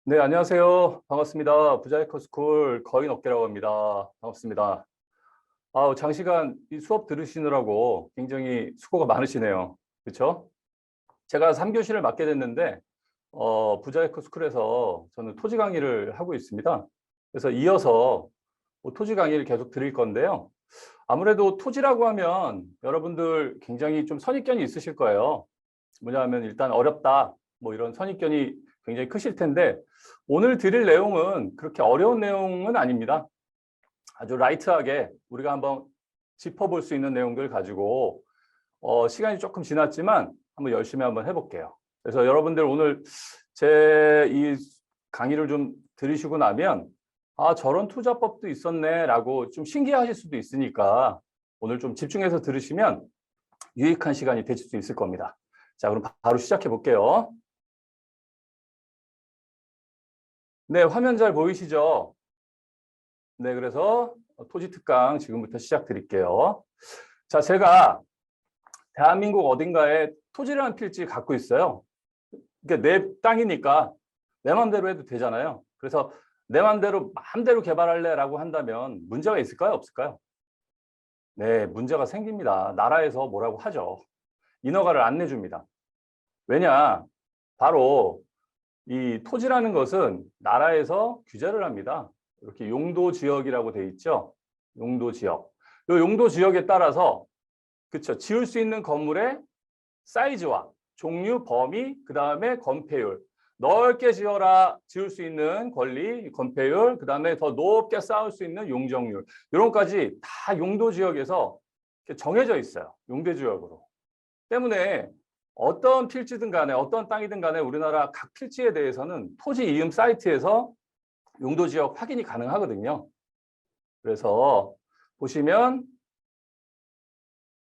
네, 안녕하세요. 반갑습니다. 부자이커스쿨 거인업계라고 합니다. 반갑습니다. 장시간 이 수업 들으시느라고 굉장히 수고가 많으시네요. 그렇죠? 제가 3교시를 맡게 됐는데 부자이커스쿨에서 저는 토지 강의를 하고 있습니다. 그래서 이어서 토지 강의를 계속 드릴 건데요. 아무래도 토지라고 하면 여러분들 굉장히 좀 선입견이 있으실 거예요. 뭐냐면 일단 어렵다, 뭐 이런 선입견이 굉장히 크실 텐데 오늘 드릴 내용은 그렇게 어려운 내용은 아닙니다. 아주 라이트하게 우리가 한번 짚어볼 수 있는 내용들 가지고 시간이 조금 지났지만 한번 열심히 한번 해볼게요. 그래서 여러분들 오늘 제 이 강의를 좀 들으시고 나면 저런 투자법도 있었네 라고 좀 신기하실 수도 있으니까 오늘 좀 집중해서 들으시면 유익한 시간이 되실 수 있을 겁니다. 자, 그럼 바로 시작해 볼게요. 네, 화면 잘 보이시죠? 네, 그래서 토지 특강 지금부터 시작 드릴게요. 자, 제가 대한민국 어딘가에 토지라는 필지 갖고 있어요. 그러니까 내 땅이니까 내 맘대로 해도 되잖아요. 그래서 내 맘대로 개발할래라고 한다면 문제가 있을까요? 없을까요? 네, 문제가 생깁니다. 나라에서 뭐라고 하죠. 인허가를 안 내줍니다. 왜냐? 바로 이 토지라는 것은 나라에서 규제를 합니다. 이렇게 용도 지역이라고 돼 있죠. 용도 지역. 이 용도 지역에 따라서 그쵸, 지을 수 있는 건물의 사이즈와 종류, 범위, 그다음에 건폐율. 넓게 지을 수 있는 권리, 건폐율, 그다음에 더 높게 쌓을 수 있는 용적률. 이런 것까지 다 용도 지역에서 정해져 있어요. 용도 지역으로. 때문에 어떤 필지든 간에 어떤 땅이든 간에 우리나라 각 필지에 대해서는 토지 이음 사이트에서 용도 지역 확인이 가능하거든요. 그래서 보시면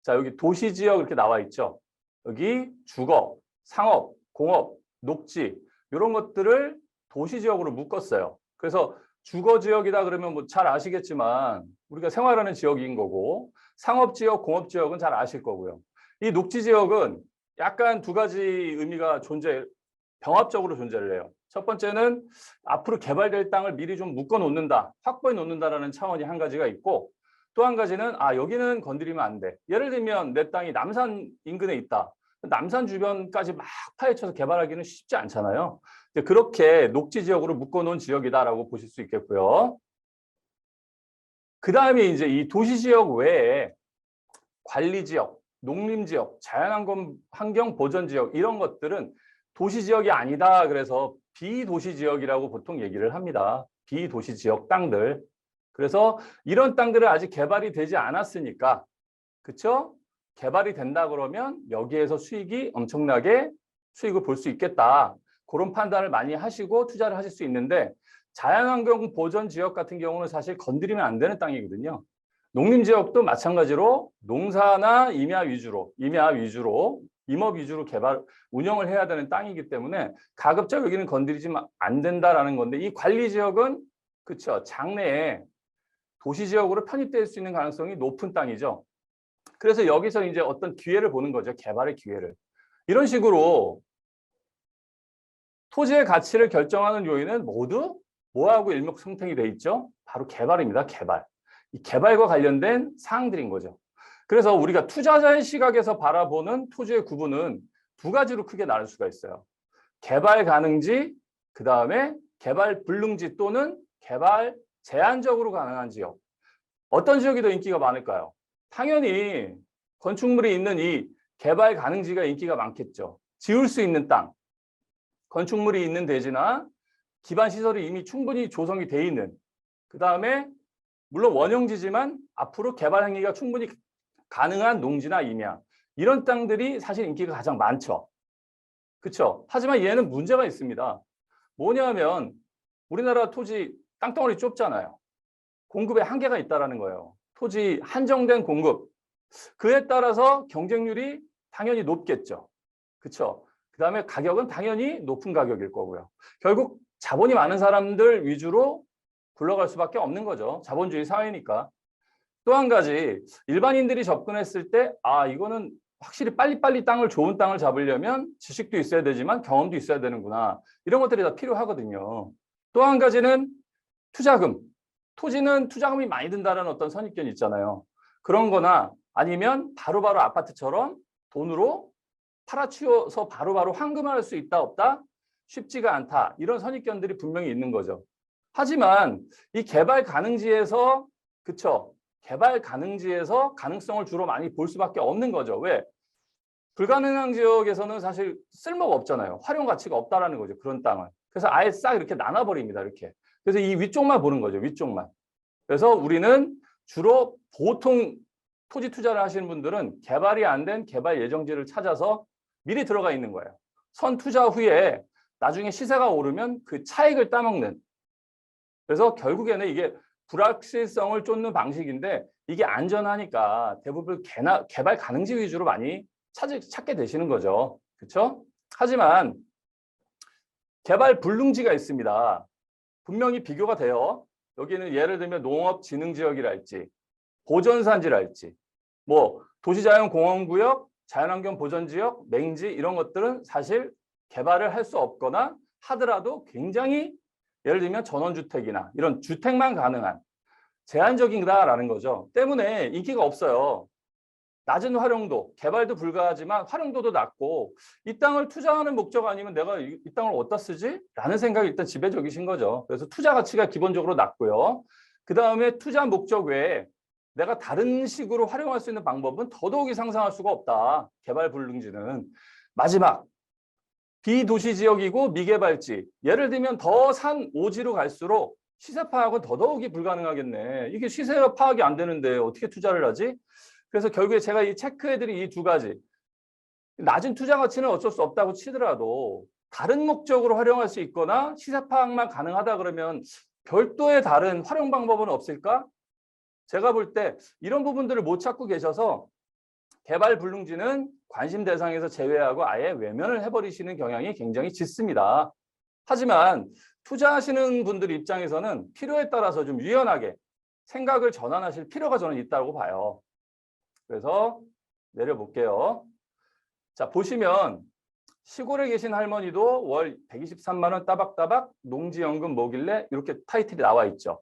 자, 여기 도시 지역 이렇게 나와 있죠. 여기 주거, 상업, 공업, 녹지 이런 것들을 도시 지역으로 묶었어요. 그래서 주거 지역이다 그러면 뭐 잘 아시겠지만 우리가 생활하는 지역인 거고 상업 지역, 공업 지역은 잘 아실 거고요. 이 녹지 지역은 약간 두 가지 의미가 병합적으로 존재를 해요. 첫 번째는 앞으로 개발될 땅을 미리 좀 묶어 놓는다, 확보해 놓는다라는 차원이 한 가지가 있고 또 한 가지는 여기는 건드리면 안 돼. 예를 들면 내 땅이 남산 인근에 있다. 남산 주변까지 막 파헤쳐서 개발하기는 쉽지 않잖아요. 그렇게 녹지 지역으로 묶어놓은 지역이다라고 보실 수 있겠고요. 그 다음에 이제 이 도시 지역 외에 관리 지역, 농림 지역, 자연환경 보전 지역 이런 것들은 도시 지역이 아니다. 그래서 비도시 지역이라고 보통 얘기를 합니다. 비도시 지역 땅들. 그래서 이런 땅들은 아직 개발이 되지 않았으니까, 그렇죠? 개발이 된다 그러면 여기에서 엄청나게 수익을 볼 수 있겠다. 그런 판단을 많이 하시고 투자를 하실 수 있는데 자연환경 보전 지역 같은 경우는 사실 건드리면 안 되는 땅이거든요. 농림 지역도 마찬가지로 농사나 임야 위주로, 임업 위주로 운영을 해야 되는 땅이기 때문에 가급적 여기는 건드리지면 안 된다라는 건데 이 관리 지역은 그렇죠. 장래에 도시 지역으로 편입될 수 있는 가능성이 높은 땅이죠. 그래서 여기서 이제 어떤 기회를 보는 거죠. 개발의 기회를. 이런 식으로 토지의 가치를 결정하는 요인은 모두 뭐하고 일맥상통이 돼 있죠? 바로 개발입니다. 개발. 이 개발과 관련된 사항들인 거죠. 그래서 우리가 투자자의 시각에서 바라보는 토지의 구분은 두 가지로 크게 나눌 수가 있어요. 개발 가능지, 그 다음에 개발 불능지 또는 개발 제한적으로 가능한 지역. 어떤 지역이 더 인기가 많을까요? 당연히 건축물이 있는 이 개발 가능지가 인기가 많겠죠. 지을 수 있는 땅, 건축물이 있는 대지나 기반 시설이 이미 충분히 조성이 돼 있는, 그 다음에 물론 원형지지만 앞으로 개발 행위가 충분히 가능한 농지나 임야, 이런 땅들이 사실 인기가 가장 많죠. 그렇죠? 하지만 얘는 문제가 있습니다. 뭐냐면 우리나라 토지 땅덩어리 좁잖아요. 공급에 한계가 있다는 거예요. 토지 한정된 공급. 그에 따라서 경쟁률이 당연히 높겠죠. 그렇죠? 그다음에 가격은 당연히 높은 가격일 거고요. 결국 자본이 많은 사람들 위주로 굴러갈 수밖에 없는 거죠. 자본주의 사회니까. 또 한 가지 일반인들이 접근했을 때 이거는 확실히 빨리빨리 좋은 땅을 잡으려면 지식도 있어야 되지만 경험도 있어야 되는구나. 이런 것들이 다 필요하거든요. 또 한 가지는 투자금. 토지는 투자금이 많이 든다는 어떤 선입견이 있잖아요. 그런 거나 아니면 바로바로 아파트처럼 돈으로 팔아치워서 바로바로 환금할 수 있다 없다? 쉽지가 않다. 이런 선입견들이 분명히 있는 거죠. 하지만 이 개발 가능지에서 그쵸? 개발 가능지에서 가능성을 주로 많이 볼 수밖에 없는 거죠. 왜? 불가능한 지역에서는 사실 쓸모가 없잖아요. 활용 가치가 없다라는 거죠. 그런 땅을. 그래서 아예 싹 이렇게 나눠버립니다. 이렇게. 그래서 이 위쪽만 보는 거죠. 위쪽만. 그래서 우리는 주로 보통 토지 투자를 하시는 분들은 개발이 안 된 개발 예정지를 찾아서 미리 들어가 있는 거예요. 선 투자 후에 나중에 시세가 오르면 그 차익을 따먹는. 그래서 결국에는 이게 불확실성을 쫓는 방식인데 이게 안전하니까 대부분 개발 가능지 위주로 많이 찾게 되시는 거죠. 그렇죠? 하지만 개발 불능지가 있습니다. 분명히 비교가 돼요. 여기는 예를 들면 농업진흥지역이랄지 보전산지랄지 뭐 도시자연공원구역, 자연환경보전지역, 맹지 이런 것들은 사실 개발을 할 수 없거나 하더라도 굉장히 예를 들면 전원주택이나 이런 주택만 가능한 제한적이다라는 거죠. 때문에 인기가 없어요. 낮은 활용도, 개발도 불가하지만 활용도도 낮고 이 땅을 투자하는 목적 아니면 내가 이 땅을 어디다 쓰지? 라는 생각이 일단 지배적이신 거죠. 그래서 투자 가치가 기본적으로 낮고요. 그 다음에 투자 목적 외에 내가 다른 식으로 활용할 수 있는 방법은 더더욱이 상상할 수가 없다. 개발 불능지는. 마지막, 비도시 지역이고 미개발지. 예를 들면 더 산 오지로 갈수록 시세 파악은 더더욱이 불가능하겠네. 이게 시세가 파악이 안 되는데 어떻게 투자를 하지? 그래서 결국에 제가 이 체크해드린 이 두 가지. 낮은 투자 가치는 어쩔 수 없다고 치더라도 다른 목적으로 활용할 수 있거나 시세 파악만 가능하다 그러면 별도의 다른 활용 방법은 없을까? 제가 볼 때 이런 부분들을 못 찾고 계셔서 개발 불능지는 관심 대상에서 제외하고 아예 외면을 해버리시는 경향이 굉장히 짙습니다. 하지만 투자하시는 분들 입장에서는 필요에 따라서 좀 유연하게 생각을 전환하실 필요가 저는 있다고 봐요. 그래서 내려볼게요. 자, 보시면 시골에 계신 할머니도 월 123만 원 따박따박 농지연금 뭐길래 이렇게 타이틀이 나와 있죠.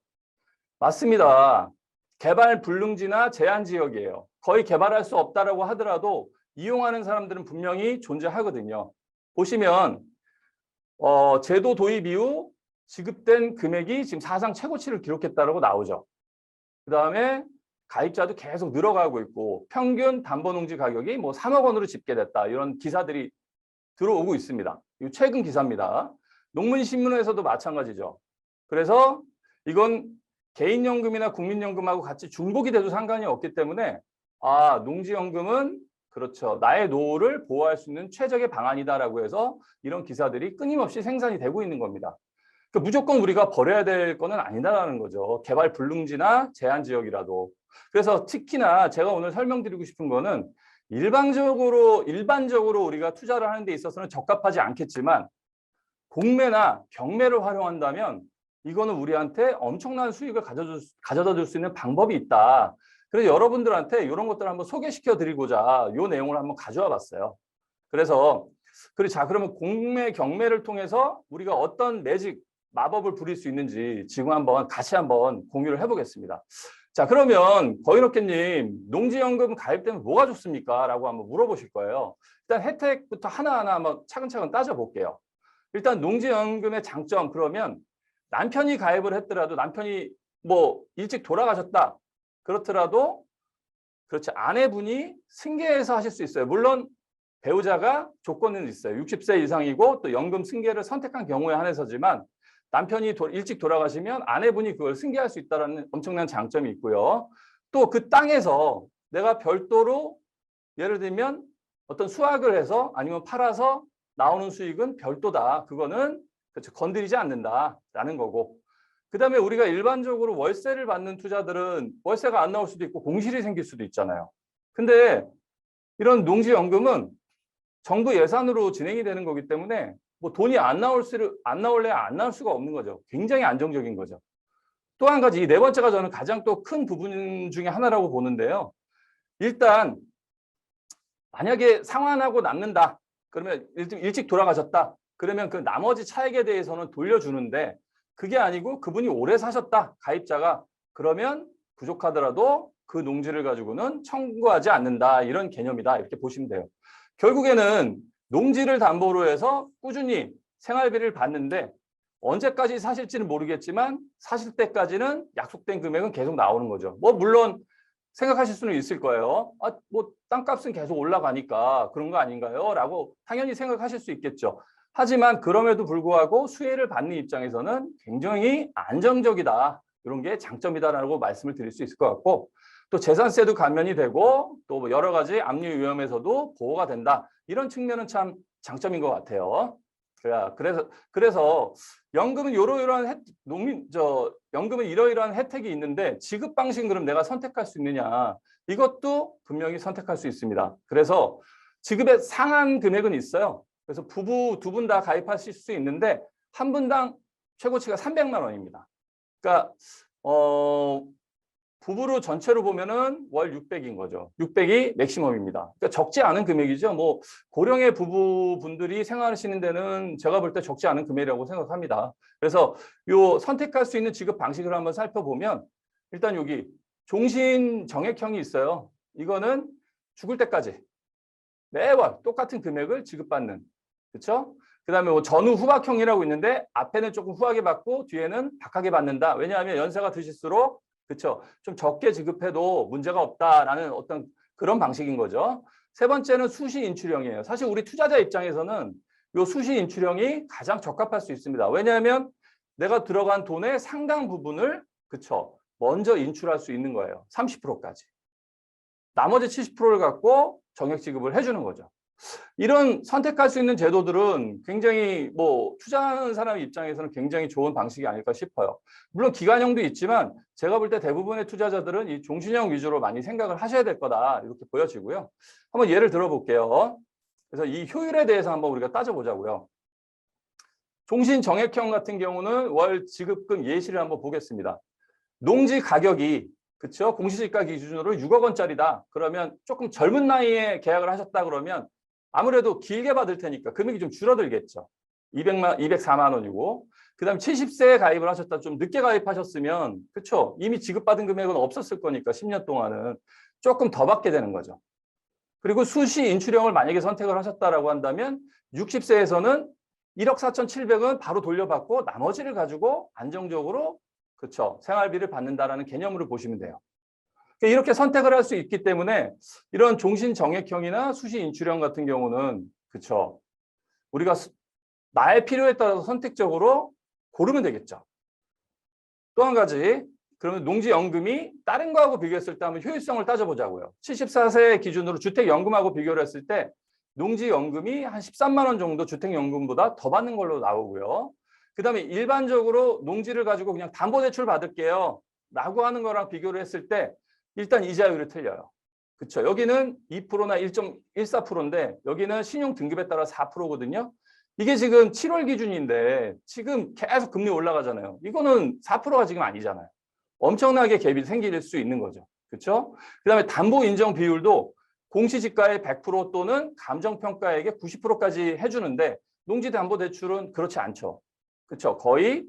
맞습니다. 개발 불능지나 제한 지역이에요. 거의 개발할 수 없다라고 하더라도 이용하는 사람들은 분명히 존재하거든요. 보시면 제도 도입 이후 지급된 금액이 지금 사상 최고치를 기록했다라고 나오죠. 그 다음에 가입자도 계속 늘어가고 있고 평균 담보농지 가격이 뭐 3억 원으로 집계됐다. 이런 기사들이 들어오고 있습니다. 이거 최근 기사입니다. 농문신문에서도 마찬가지죠. 그래서 이건 개인연금이나 국민연금하고 같이 중복이 돼도 상관이 없기 때문에 농지연금은 그렇죠. 나의 노후를 보호할 수 있는 최적의 방안이다라고 해서 이런 기사들이 끊임없이 생산이 되고 있는 겁니다. 그러니까 무조건 우리가 버려야 될 거는 아니다라는 거죠. 개발 불능지나 제한 지역이라도. 그래서 특히나 제가 오늘 설명드리고 싶은 거는 일반적으로 우리가 투자를 하는 데 있어서는 적합하지 않겠지만 공매나 경매를 활용한다면 이거는 우리한테 엄청난 수익을 가져다 줄 수 있는 방법이 있다. 그래서 여러분들한테 이런 것들을 한번 소개시켜 드리고자 이 내용을 한번 가져와 봤어요. 그래서 그러면 공매, 경매를 통해서 우리가 어떤 매직, 마법을 부릴 수 있는지 지금 같이 한번 공유를 해보겠습니다. 자, 그러면 거인업계님, 농지연금 가입되면 뭐가 좋습니까? 라고 한번 물어보실 거예요. 일단 혜택부터 하나하나 한번 차근차근 따져볼게요. 일단 농지연금의 장점, 그러면 남편이 가입을 했더라도 남편이 뭐 일찍 돌아가셨다. 그렇더라도 그렇지 아내분이 승계해서 하실 수 있어요. 물론 배우자가 조건은 있어요. 60세 이상이고 또 연금 승계를 선택한 경우에 한해서지만 남편이 일찍 돌아가시면 아내분이 그걸 승계할 수 있다는 엄청난 장점이 있고요. 또 그 땅에서 내가 별도로 예를 들면 어떤 수확을 해서 아니면 팔아서 나오는 수익은 별도다. 그거는 그렇죠. 건드리지 않는다라는 거고. 그다음에 우리가 일반적으로 월세를 받는 투자들은 월세가 안 나올 수도 있고 공실이 생길 수도 있잖아요. 근데 이런 농지연금은 정부 예산으로 진행이 되는 거기 때문에 뭐 돈이 안 나올래야 안 나올 수가 없는 거죠. 굉장히 안정적인 거죠. 또 한 가지, 이 네 번째가 저는 가장 또 큰 부분 중에 하나라고 보는데요. 일단 만약에 상환하고 남는다. 그러면 일찍 돌아가셨다. 그러면 그 나머지 차액에 대해서는 돌려주는데 그게 아니고 그분이 오래 사셨다. 가입자가. 그러면 부족하더라도 그 농지를 가지고는 청구하지 않는다. 이런 개념이다. 이렇게 보시면 돼요. 결국에는 농지를 담보로 해서 꾸준히 생활비를 받는데 언제까지 사실지는 모르겠지만 사실 때까지는 약속된 금액은 계속 나오는 거죠. 뭐 물론 생각하실 수는 있을 거예요. 아, 뭐 땅값은 계속 올라가니까 그런 거 아닌가요? 라고 당연히 생각하실 수 있겠죠. 하지만 그럼에도 불구하고 수혜를 받는 입장에서는 굉장히 안정적이다. 이런 게 장점이다라고 말씀을 드릴 수 있을 것 같고 또 재산세도 감면이 되고 또 여러 가지 압류 위험에서도 보호가 된다. 이런 측면은 참 장점인 것 같아요. 그래서 연금은 연금은 이러이러한 혜택이 있는데 지급 방식은 그럼 내가 선택할 수 있느냐? 이것도 분명히 선택할 수 있습니다. 그래서 지급의 상한 금액은 있어요. 그래서 부부 두 분 다 가입하실 수 있는데 한 분당 최고치가 300만 원입니다. 그러니까 부부로 전체로 보면은 월 600인 거죠. 600이 맥시멈입니다. 그러니까 적지 않은 금액이죠. 뭐 고령의 부부분들이 생활하시는 데는 제가 볼 때 적지 않은 금액이라고 생각합니다. 그래서 요 선택할 수 있는 지급 방식을 한번 살펴보면 일단 여기 종신 정액형이 있어요. 이거는 죽을 때까지 매월 똑같은 금액을 지급받는. 그렇죠? 그다음에 뭐 전후 후박형이라고 있는데 앞에는 조금 후하게 받고 뒤에는 박하게 받는다. 왜냐하면 연세가 드실수록 그렇죠. 좀 적게 지급해도 문제가 없다라는 어떤 그런 방식인 거죠. 세 번째는 수시 인출형이에요. 사실 우리 투자자 입장에서는 이 수시 인출형이 가장 적합할 수 있습니다. 왜냐하면 내가 들어간 돈의 상당 부분을 그렇죠. 먼저 인출할 수 있는 거예요. 30%까지. 나머지 70%를 갖고 정액 지급을 해주는 거죠. 이런 선택할 수 있는 제도들은 굉장히 뭐 투자하는 사람 입장에서는 굉장히 좋은 방식이 아닐까 싶어요. 물론 기간형도 있지만 제가 볼 때 대부분의 투자자들은 이 종신형 위주로 많이 생각을 하셔야 될 거다 이렇게 보여지고요. 한번 예를 들어볼게요. 그래서 이 효율에 대해서 한번 우리가 따져보자고요. 종신 정액형 같은 경우는 월 지급금 예시를 한번 보겠습니다. 농지 가격이 그렇죠? 공시지가 기준으로 6억 원짜리다. 그러면 조금 젊은 나이에 계약을 하셨다 그러면 아무래도 길게 받을 테니까 금액이 좀 줄어들겠죠. 204만 원이고 그다음 70세에 가입을 하셨다 좀 늦게 가입하셨으면 그렇죠? 이미 지급받은 금액은 없었을 거니까 10년 동안은 조금 더 받게 되는 거죠. 그리고 수시 인출형을 만약에 선택을 하셨다라고 한다면 60세에서는 1억 4,700은 바로 돌려받고 나머지를 가지고 안정적으로 그렇죠. 생활비를 받는다라는 개념으로 보시면 돼요. 이렇게 선택을 할 수 있기 때문에 이런 종신 정액형이나 수시 인출형 같은 경우는 그렇죠. 우리가 나의 필요에 따라서 선택적으로 고르면 되겠죠. 또 한 가지 그러면 농지연금이 다른 거하고 비교했을 때 한번 효율성을 따져보자고요. 74세 기준으로 주택연금하고 비교를 했을 때 농지연금이 한 13만 원 정도 주택연금보다 더 받는 걸로 나오고요. 그다음에 일반적으로 농지를 가지고 그냥 담보대출 받을게요. 라고 하는 거랑 비교를 했을 때 일단 이자율이 틀려요. 그렇죠. 여기는 2%나 1.14%인데 여기는 신용 등급에 따라 4%거든요. 이게 지금 7월 기준인데 지금 계속 금리 올라가잖아요. 이거는 4%가 지금 아니잖아요. 엄청나게 갭이 생길 수 있는 거죠. 그렇죠? 그다음에 담보 인정 비율도 공시지가의 100% 또는 감정평가액의 90%까지 해주는데 농지담보대출은 그렇지 않죠. 그렇죠. 거의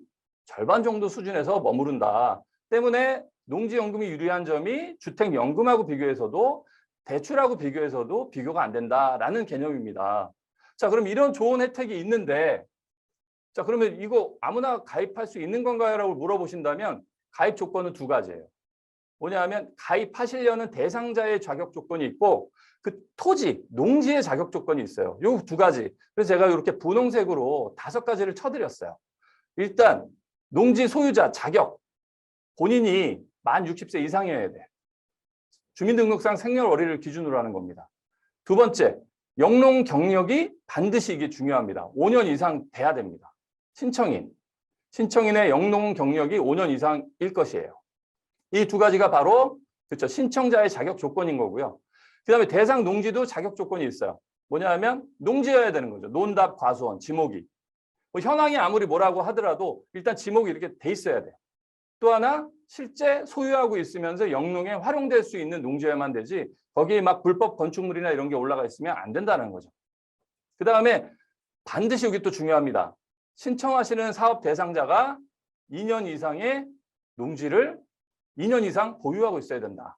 절반 정도 수준에서 머무른다. 때문에 농지연금이 유리한 점이 주택연금하고 비교해서도 대출하고 비교해서도 비교가 안 된다라는 개념입니다. 자, 그럼 이런 좋은 혜택이 있는데 자, 그러면 이거 아무나 가입할 수 있는 건가요? 라고 물어보신다면 가입 조건은 두 가지예요. 뭐냐 하면 가입하시려는 대상자의 자격 조건이 있고 그 토지, 농지의 자격 조건이 있어요. 요 두 가지. 그래서 제가 이렇게 분홍색으로 5가지를 쳐드렸어요. 일단 농지 소유자 자격. 본인이 만 60세 이상이어야 돼. 주민등록상 생년월일을 기준으로 하는 겁니다. 두 번째, 영농 경력이 반드시 이게 중요합니다. 5년 이상 돼야 됩니다. 신청인의 영농 경력이 5년 이상일 것이에요. 이 두 가지가 바로 그렇죠. 신청자의 자격 조건인 거고요. 그다음에 대상 농지도 자격 조건이 있어요. 뭐냐 하면 농지여야 되는 거죠. 논답, 과수원, 지목이. 뭐 현황이 아무리 뭐라고 하더라도 일단 지목이 이렇게 돼 있어야 돼요. 또 하나 실제 소유하고 있으면서 영농에 활용될 수 있는 농지여야만 되지 거기에 막 불법 건축물이나 이런 게 올라가 있으면 안 된다는 거죠. 그 다음에 반드시 여기 또 중요합니다. 신청하시는 사업 대상자가 2년 이상의 농지를 2년 이상 보유하고 있어야 된다.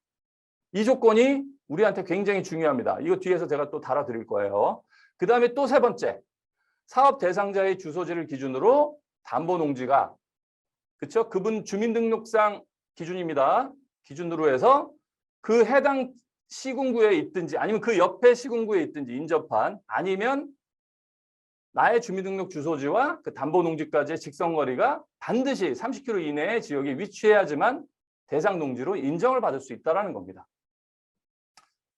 이 조건이 우리한테 굉장히 중요합니다. 이거 뒤에서 제가 또 달아드릴 거예요. 그 다음에 또 세 번째, 사업 대상자의 주소지를 기준으로 담보농지가, 그렇죠? 그분 주민등록상 기준입니다. 기준으로 해서 그 해당 시군구에 있든지 아니면 그 옆에 시군구에 있든지 인접한 아니면 나의 주민등록 주소지와 그 담보농지까지의 직선거리가 반드시 30km 이내의 지역에 위치해야지만 대상 농지로 인정을 받을 수 있다는 겁니다.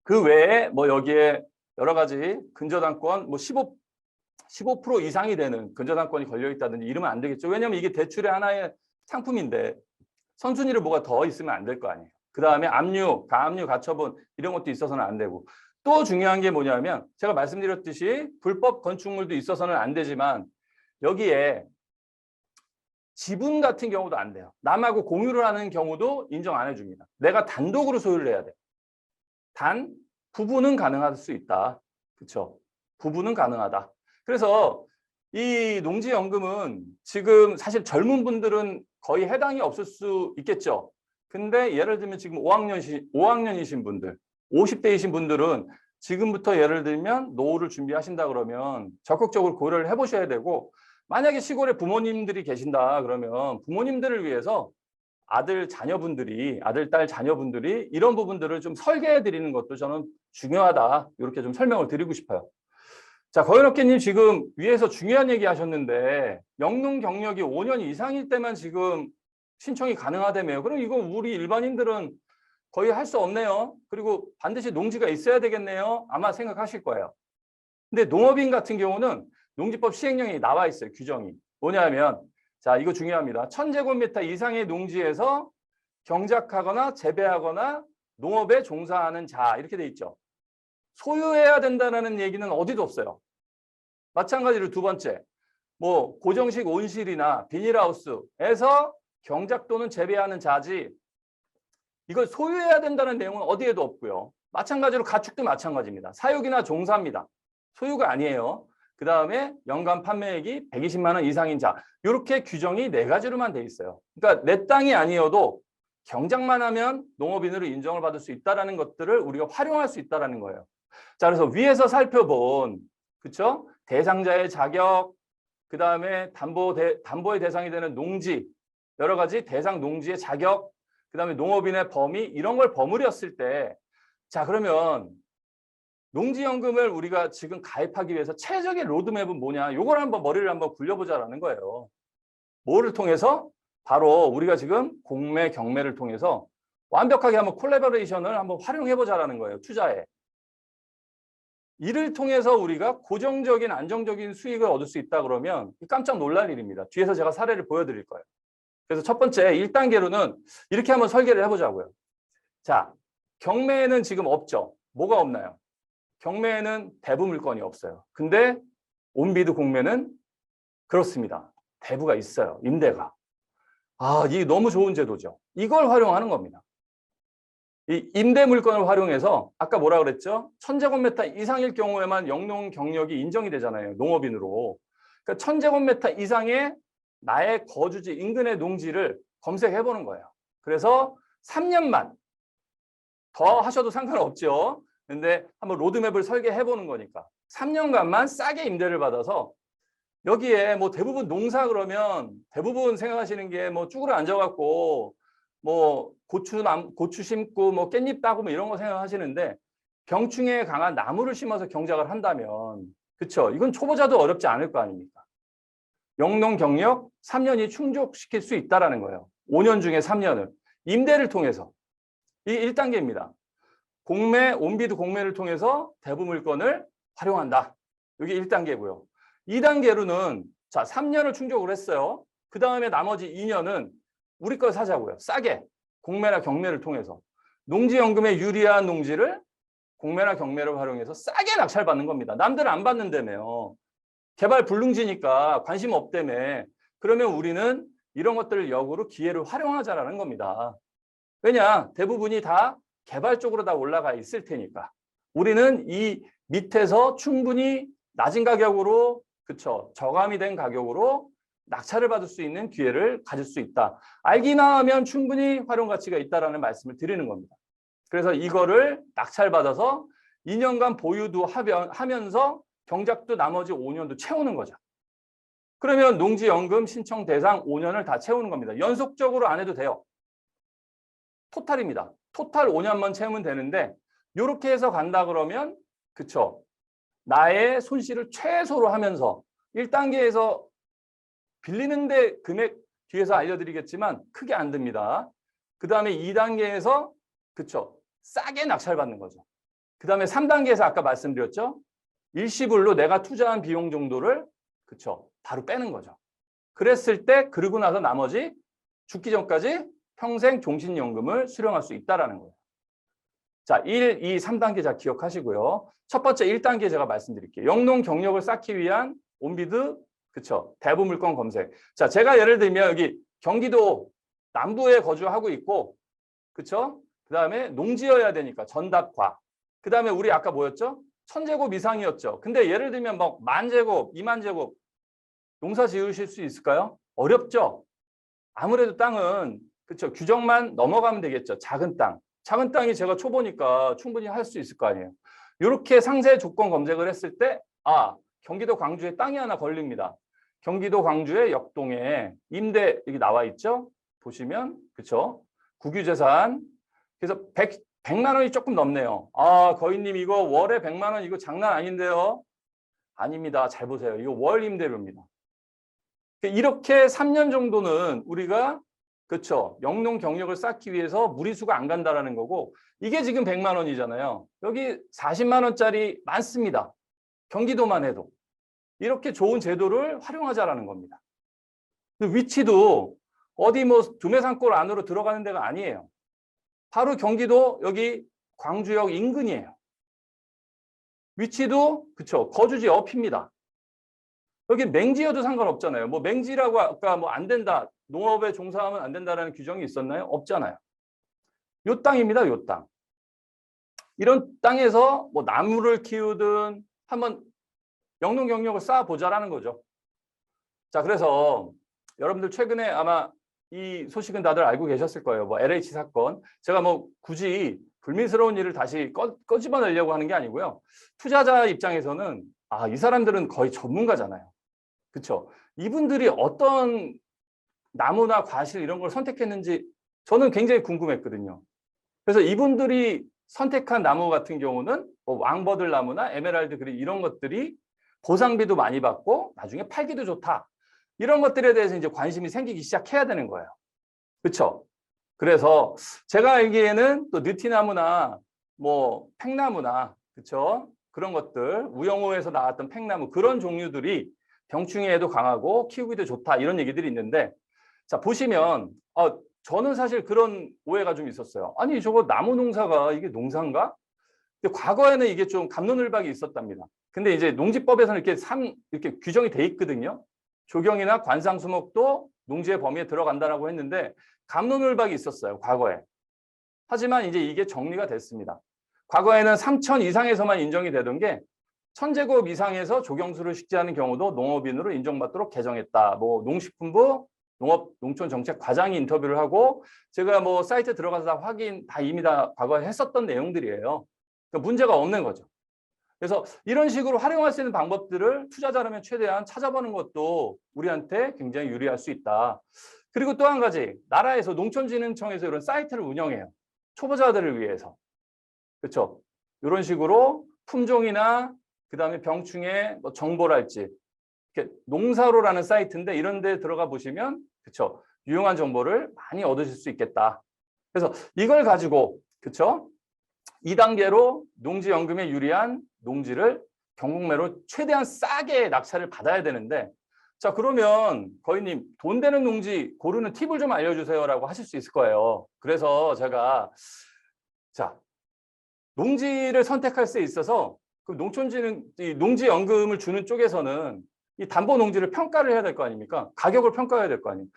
그 외에 뭐 여기에 여러 가지 근저당권 뭐 15% 이상이 되는 근저당권이 걸려 있다든지 이러면 안 되겠죠. 왜냐하면 이게 대출의 하나의 상품인데 선순위를 뭐가 더 있으면 안 될 거 아니에요. 그 다음에 압류, 가압류, 가처분 이런 것도 있어서는 안 되고 또 중요한 게 뭐냐면 제가 말씀드렸듯이 불법 건축물도 있어서는 안 되지만 여기에 지분 같은 경우도 안 돼요. 남하고 공유를 하는 경우도 인정 안 해줍니다. 내가 단독으로 소유를 해야 돼요. 단 부분은 가능할 수 있다. 그렇죠? 부분은 가능하다. 그래서 이 농지연금은 지금 사실 젊은 분들은 거의 해당이 없을 수 있겠죠. 근데 예를 들면 지금 5학년이신 분들, 50대이신 분들은 지금부터 예를 들면 노후를 준비하신다 그러면 적극적으로 고려를 해보셔야 되고 만약에 시골에 부모님들이 계신다 그러면 부모님들을 위해서 아들, 딸 자녀분들이 이런 부분들을 좀 설계해 드리는 것도 저는 중요하다. 이렇게 좀 설명을 드리고 싶어요. 자, 거연업계님 지금 위에서 중요한 얘기 하셨는데 영농 경력이 5년 이상일 때만 지금 신청이 가능하다며요. 그럼 이거 우리 일반인들은 거의 할 수 없네요. 그리고 반드시 농지가 있어야 되겠네요. 아마 생각하실 거예요. 근데 농업인 같은 경우는 농지법 시행령이 나와 있어요. 규정이. 뭐냐면 자, 이거 중요합니다. 1000제곱미터 이상의 농지에서 경작하거나 재배하거나 농업에 종사하는 자 이렇게 돼 있죠. 소유해야 된다는 얘기는 어디도 없어요. 마찬가지로 두 번째, 뭐 고정식 온실이나 비닐하우스에서 경작 또는 재배하는 자지 이걸 소유해야 된다는 내용은 어디에도 없고요. 마찬가지로 가축도 마찬가지입니다. 사육이나 종사입니다. 소유가 아니에요. 그 다음에 연간 판매액이 120만 원 이상인 자 이렇게 규정이 4가지로만 돼 있어요. 그러니까 내 땅이 아니어도 경작만 하면 농업인으로 인정을 받을 수 있다는 것들을 우리가 활용할 수 있다는 거예요. 자, 그래서 위에서 살펴본 그렇죠? 대상자의 자격, 그 다음에 담보의 대상이 되는 농지, 여러 가지 대상 농지의 자격, 그 다음에 농업인의 범위 이런 걸 버무렸을 때 자 그러면 농지연금을 우리가 지금 가입하기 위해서 최적의 로드맵은 뭐냐 이걸 한번 머리를 한번 굴려보자라는 거예요. 뭐를 통해서? 바로 우리가 지금 공매, 경매를 통해서 완벽하게 한번 콜라보레이션을 한번 활용해보자라는 거예요. 투자에. 이를 통해서 우리가 고정적인 안정적인 수익을 얻을 수 있다 그러면 깜짝 놀랄 일입니다. 뒤에서 제가 사례를 보여드릴 거예요. 그래서 첫 번째 1단계로는 이렇게 한번 설계를 해보자고요. 자, 경매에는 지금 없죠. 뭐가 없나요? 경매에는 대부 물건이 없어요. 근데 온비드 공매는 그렇습니다. 대부가 있어요. 임대가. 아, 이게 너무 좋은 제도죠. 이걸 활용하는 겁니다. 이 임대 물건을 활용해서 아까 뭐라 그랬죠? 1000제곱미터 이상일 경우에만 영농 경력이 인정이 되잖아요. 농업인으로. 그러니까 1000제곱미터 이상의 나의 거주지 인근의 농지를 검색해 보는 거예요. 그래서 3년만 더 하셔도 상관없죠. 근데 한번 로드맵을 설계해 보는 거니까 3년간만 싸게 임대를 받아서 여기에 뭐 대부분 농사 그러면 대부분 생각하시는 게 뭐 쭈그려 앉아갖고 뭐 고추 심고 뭐 깻잎 따고 뭐 이런 거 생각하시는데 병충해에 강한 나무를 심어서 경작을 한다면 그렇죠? 이건 초보자도 어렵지 않을 거 아닙니까? 영농 경력 3년이 충족시킬 수 있다라는 거예요. 5년 중에 3년을 임대를 통해서 이 1단계입니다. 공매, 온비드 공매를 통해서 대부 물건을 활용한다. 이게 1단계고요. 2단계로는 자 3년을 충족을 했어요. 그 다음에 나머지 2년은 우리 걸 사자고요. 싸게 공매나 경매를 통해서 농지연금에 유리한 농지를 공매나 경매를 활용해서 싸게 낙찰받는 겁니다. 남들은 안 받는다며요. 개발 불능지니까 관심 없다며. 그러면 우리는 이런 것들을 역으로 기회를 활용하자라는 겁니다. 왜냐? 대부분이 다 개발 쪽으로 다 올라가 있을 테니까. 우리는 이 밑에서 충분히 낮은 가격으로, 그쵸, 저감이 된 가격으로 낙찰을 받을 수 있는 기회를 가질 수 있다. 알기만 하면 충분히 활용 가치가 있다라는 말씀을 드리는 겁니다. 그래서 이거를 낙찰받아서 2년간 보유도 하면서 경작도 나머지 5년도 채우는 거죠. 그러면 농지연금 신청 대상 5년을 다 채우는 겁니다. 연속적으로 안 해도 돼요. 토탈입니다. 토탈 5년만 채우면 되는데 이렇게 해서 간다 그러면 그쵸, 나의 손실을 최소로 하면서 1단계에서 빌리는데 금액 뒤에서 알려드리겠지만 크게 안 듭니다. 그 다음에 2단계에서 그쵸, 싸게 낙찰받는 거죠. 그 다음에 3단계에서 아까 말씀드렸죠. 일시불로 내가 투자한 비용 정도를 그쵸, 바로 빼는 거죠. 그랬을 때 그러고 나서 나머지 죽기 전까지 평생 종신연금을 수령할 수 있다는 거예요. 자, 1, 2, 3단계 자 기억하시고요. 첫 번째 1단계 제가 말씀드릴게요. 영농 경력을 쌓기 위한 온비드, 그쵸, 대부 물건 검색. 자, 제가 예를 들면 여기 경기도 남부에 거주하고 있고, 그쵸? 그 다음에 농지여야 되니까 전답과. 그 다음에 우리 아까 뭐였죠? 1000제곱 이상이었죠. 근데 예를 들면 뭐 10,000제곱, 20,000제곱 농사 지으실 수 있을까요? 어렵죠? 아무래도 땅은, 그쵸, 규정만 넘어가면 되겠죠. 작은 땅. 작은 땅이 제가 초보니까 충분히 할 수 있을 거 아니에요. 이렇게 상세 조건 검색을 했을 때, 아, 경기도 광주에 땅이 하나 걸립니다. 경기도 광주의 역동에 임대, 여기 나와 있죠? 보시면, 그쵸? 국유재산. 그래서 100만 원이 조금 넘네요. 아, 거인님 이거 월에 100만 원 이거 장난 아닌데요? 아닙니다. 잘 보세요. 이거 월 임대료입니다. 이렇게 3년 정도는 우리가 그렇죠. 영농 경력을 쌓기 위해서 무리수가 안 간다라는 거고 이게 지금 100만 원이잖아요. 여기 40만 원짜리 많습니다. 경기도만 해도. 이렇게 좋은 제도를 활용하자라는 겁니다. 위치도 어디 뭐 두메산골 안으로 들어가는 데가 아니에요. 바로 경기도 여기 광주역 인근이에요. 위치도 그렇죠. 거주지 옆입니다. 여기 맹지여도 상관없잖아요. 뭐 맹지라고 아까 뭐 안 된다. 농업에 종사하면 안 된다라는 규정이 있었나요? 없잖아요. 요 땅입니다. 요 땅. 이런 땅에서 뭐 나무를 키우든 한번 영농 경력을 쌓아보자라는 거죠. 자, 그래서 여러분들 최근에 아마 이 소식은 다들 알고 계셨을 거예요. 뭐 LH 사건. 제가 뭐 굳이 불미스러운 일을 다시 꺼집어내려고 하는 게 아니고요. 투자자 입장에서는 아, 이 사람들은 거의 전문가잖아요. 그렇죠? 이분들이 어떤 나무나 과실 이런 걸 선택했는지 저는 굉장히 궁금했거든요. 그래서 이분들이 선택한 나무 같은 경우는 뭐 왕버들 나무나 에메랄드 그린 이런 것들이 보상비도 많이 받고 나중에 팔기도 좋다. 이런 것들에 대해서 이제 관심이 생기기 시작해야 되는 거예요. 그렇죠? 그래서 제가 알기에는 또 느티나무나 뭐 팽나무나 그렇죠? 그런 것들 우영호에서 나왔던 팽나무 그런 종류들이 병충해에도 강하고 키우기도 좋다 이런 얘기들이 있는데 자 보시면 저는 사실 그런 오해가 좀 있었어요. 아니 저거 나무 농사가 이게 농사인가? 근데 과거에는 이게 좀 갑론을박이 있었답니다. 근데 이제 농지법에서는 이렇게 규정이 돼 있거든요. 조경이나 관상수목도 농지의 범위에 들어간다라고 했는데 갑론을박이 있었어요. 과거에. 하지만 이제 이게 정리가 됐습니다. 과거에는 3,000 이상에서만 인정이 되던 게 1,000제곱 이상에서 조경수를 식재하는 경우도 농업인으로 인정받도록 개정했다. 뭐 농식품부 농촌정책과장이 인터뷰를 하고 제가 뭐 사이트에 들어가서 다 확인 다 이미 다 과거에 했었던 내용들이에요. 그러니까 문제가 없는 거죠. 그래서 이런 식으로 활용할 수 있는 방법들을 투자자라면 최대한 찾아보는 것도 우리한테 굉장히 유리할 수 있다. 그리고 또 한 가지 나라에서 농촌진흥청에서 이런 사이트를 운영해요. 초보자들을 위해서. 그렇죠? 이런 식으로 품종이나 그다음에 병충해 뭐 정보랄지 농사로라는 사이트인데 이런 데 들어가 보시면 그렇죠? 유용한 정보를 많이 얻으실 수 있겠다. 그래서 이걸 가지고 그렇죠? 2단계로 농지연금에 유리한 농지를 경공매로 최대한 싸게 낙찰을 받아야 되는데 자 그러면 거인님 돈 되는 농지 고르는 팁을 좀 알려주세요라고 하실 수 있을 거예요. 그래서 제가 자 농지를 선택할 때 있어서 그 농지연금을 주는 쪽에서는 이 담보 농지를 평가를 해야 될 거 아닙니까? 가격을 평가해야 될 거 아니에요.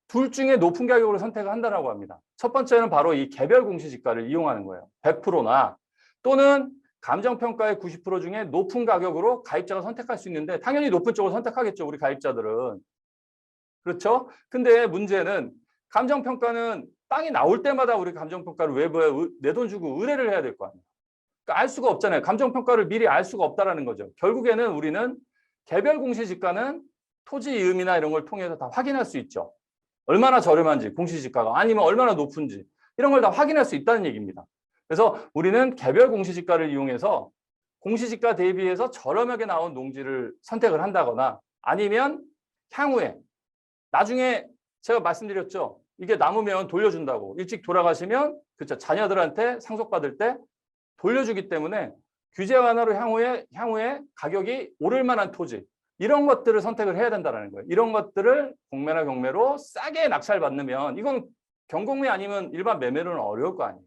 둘 중에 높은 가격으로 선택을 한다라고 합니다. 첫 번째는 바로 이 개별 공시지가를 이용하는 거예요. 100%나 또는 감정평가의 90% 중에 높은 가격으로 가입자가 선택할 수 있는데 당연히 높은 쪽을 선택하겠죠. 우리 가입자들은. 그렇죠? 근데 문제는 감정평가는 땅이 나올 때마다 우리 감정평가를 외부에 내 돈 주고 의뢰를 해야 될 거 아니에요. 그러니까 알 수가 없잖아요. 감정평가를 미리 알 수가 없다라는 거죠. 결국에는 우리는 개별 공시지가는 토지 이음이나 이런 걸 통해서 다 확인할 수 있죠. 얼마나 저렴한지 공시지가가 아니면 얼마나 높은지 이런 걸 다 확인할 수 있다는 얘기입니다. 그래서 우리는 개별 공시지가를 이용해서 공시지가 대비해서 저렴하게 나온 농지를 선택을 한다거나 아니면 향후에 나중에 제가 말씀드렸죠. 이게 남으면 돌려준다고. 일찍 돌아가시면 그렇죠. 자녀들한테 상속받을 때 돌려주기 때문에 규제 완화로 향후에 가격이 오를 만한 토지 이런 것들을 선택을 해야 된다는 거예요. 이런 것들을 공매나 경매로 싸게 낙찰받으면 이건 경공매 아니면 일반 매매로는 어려울 거 아니에요.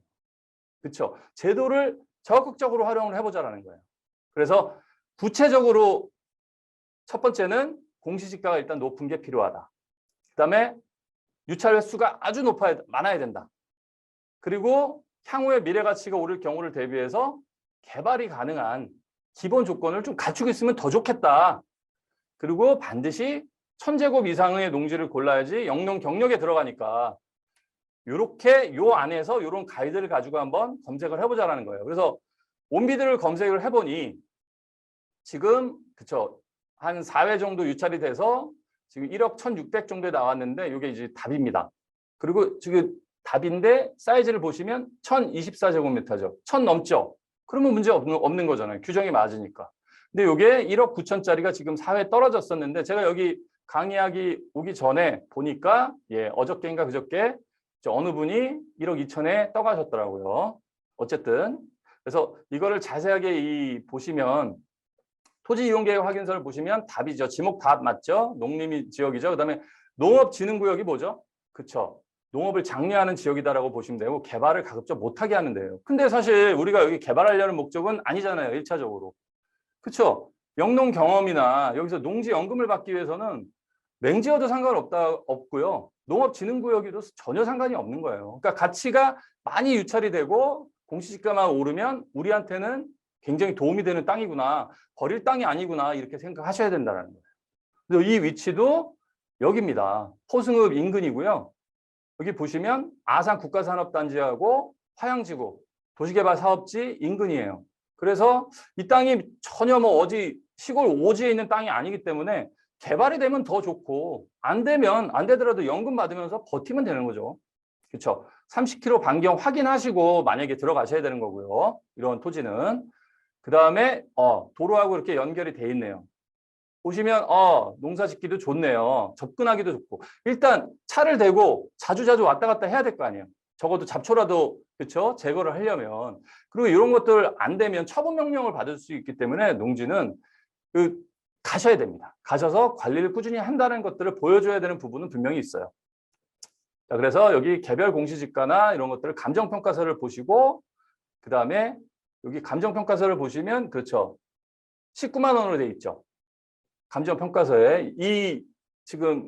그렇죠? 제도를 적극적으로 활용을 해보자라는 거예요. 그래서 구체적으로 첫 번째는 공시지가가 일단 높은 게 필요하다. 그다음에 유찰 횟수가 아주 많아야 된다. 그리고 향후에 미래 가치가 오를 경우를 대비해서 개발이 가능한 기본 조건을 좀 갖추고 있으면 더 좋겠다. 그리고 반드시 1000제곱 이상의 농지를 골라야지 영농 경력에 들어가니까 이렇게 요 안에서 이런 가이드를 가지고 한번 검색을 해보자라는 거예요. 그래서 온비들을 검색을 해보니 지금 그쵸 한 4회 정도 유찰이 돼서 지금 1억 1,600 정도에 나왔는데 이게 이제 답입니다. 그리고 지금 답인데 사이즈를 보시면 1,024제곱미터죠. 1,000 넘죠. 그러면 문제 없는 거잖아요. 규정이 맞으니까. 근데 이게 1억 9천짜리가 지금 4회 떨어졌었는데 제가 여기 강의하기 오기 전에 보니까 어저께인가 그저께 어느 분이 1억 2천에 떠가셨더라고요. 어쨌든 그래서 이거를 자세하게 보시면 토지 이용계획 확인서를 보시면 답이죠. 지목 답 맞죠? 농림 지역이죠. 그다음에 농업진흥구역이 뭐죠? 그쵸. 농업을 장려하는 지역이다라고 보시면 되고 개발을 가급적 못하게 하는 데예요. 근데 사실 우리가 여기 개발하려는 목적은 아니잖아요. 1차적으로. 그렇죠. 영농 경험이나 여기서 농지연금을 받기 위해서는 맹지여도 없고요. 농업진흥구역에도 전혀 상관이 없는 거예요. 그러니까 가치가 많이 유찰이 되고 공시지가만 오르면 우리한테는 굉장히 도움이 되는 땅이구나. 버릴 땅이 아니구나. 이렇게 생각하셔야 된다는 거예요. 그래서 이 위치도 여기입니다. 호승읍 인근이고요. 여기 보시면 아산 국가산업단지하고 화양지구 도시개발사업지 인근이에요. 그래서 이 땅이 전혀 어디 시골 오지에 있는 땅이 아니기 때문에 개발이 되면 더 좋고 안 되더라도 연금 받으면서 버티면 되는 거죠. 그렇죠? 30km 반경 확인하시고 만약에 들어가셔야 되는 거고요. 이런 토지는. 그다음에 도로하고 이렇게 연결이 돼 있네요. 보시면 농사 짓기도 좋네요. 접근하기도 좋고. 일단 차를 대고 자주 왔다 갔다 해야 될 거 아니에요. 적어도 잡초라도 그렇죠? 제거를 하려면. 그리고 이런 것들 안 되면 처분 명령을 받을 수 있기 때문에 농지는 가셔야 됩니다. 가셔서 관리를 꾸준히 한다는 것들을 보여줘야 되는 부분은 분명히 있어요. 자, 그래서 여기 개별 공시지가나 이런 것들을 감정평가서를 보시고 그다음에 여기 감정평가서를 보시면 그렇죠. 19만 원으로 돼 있죠. 감정평가서에 이 지금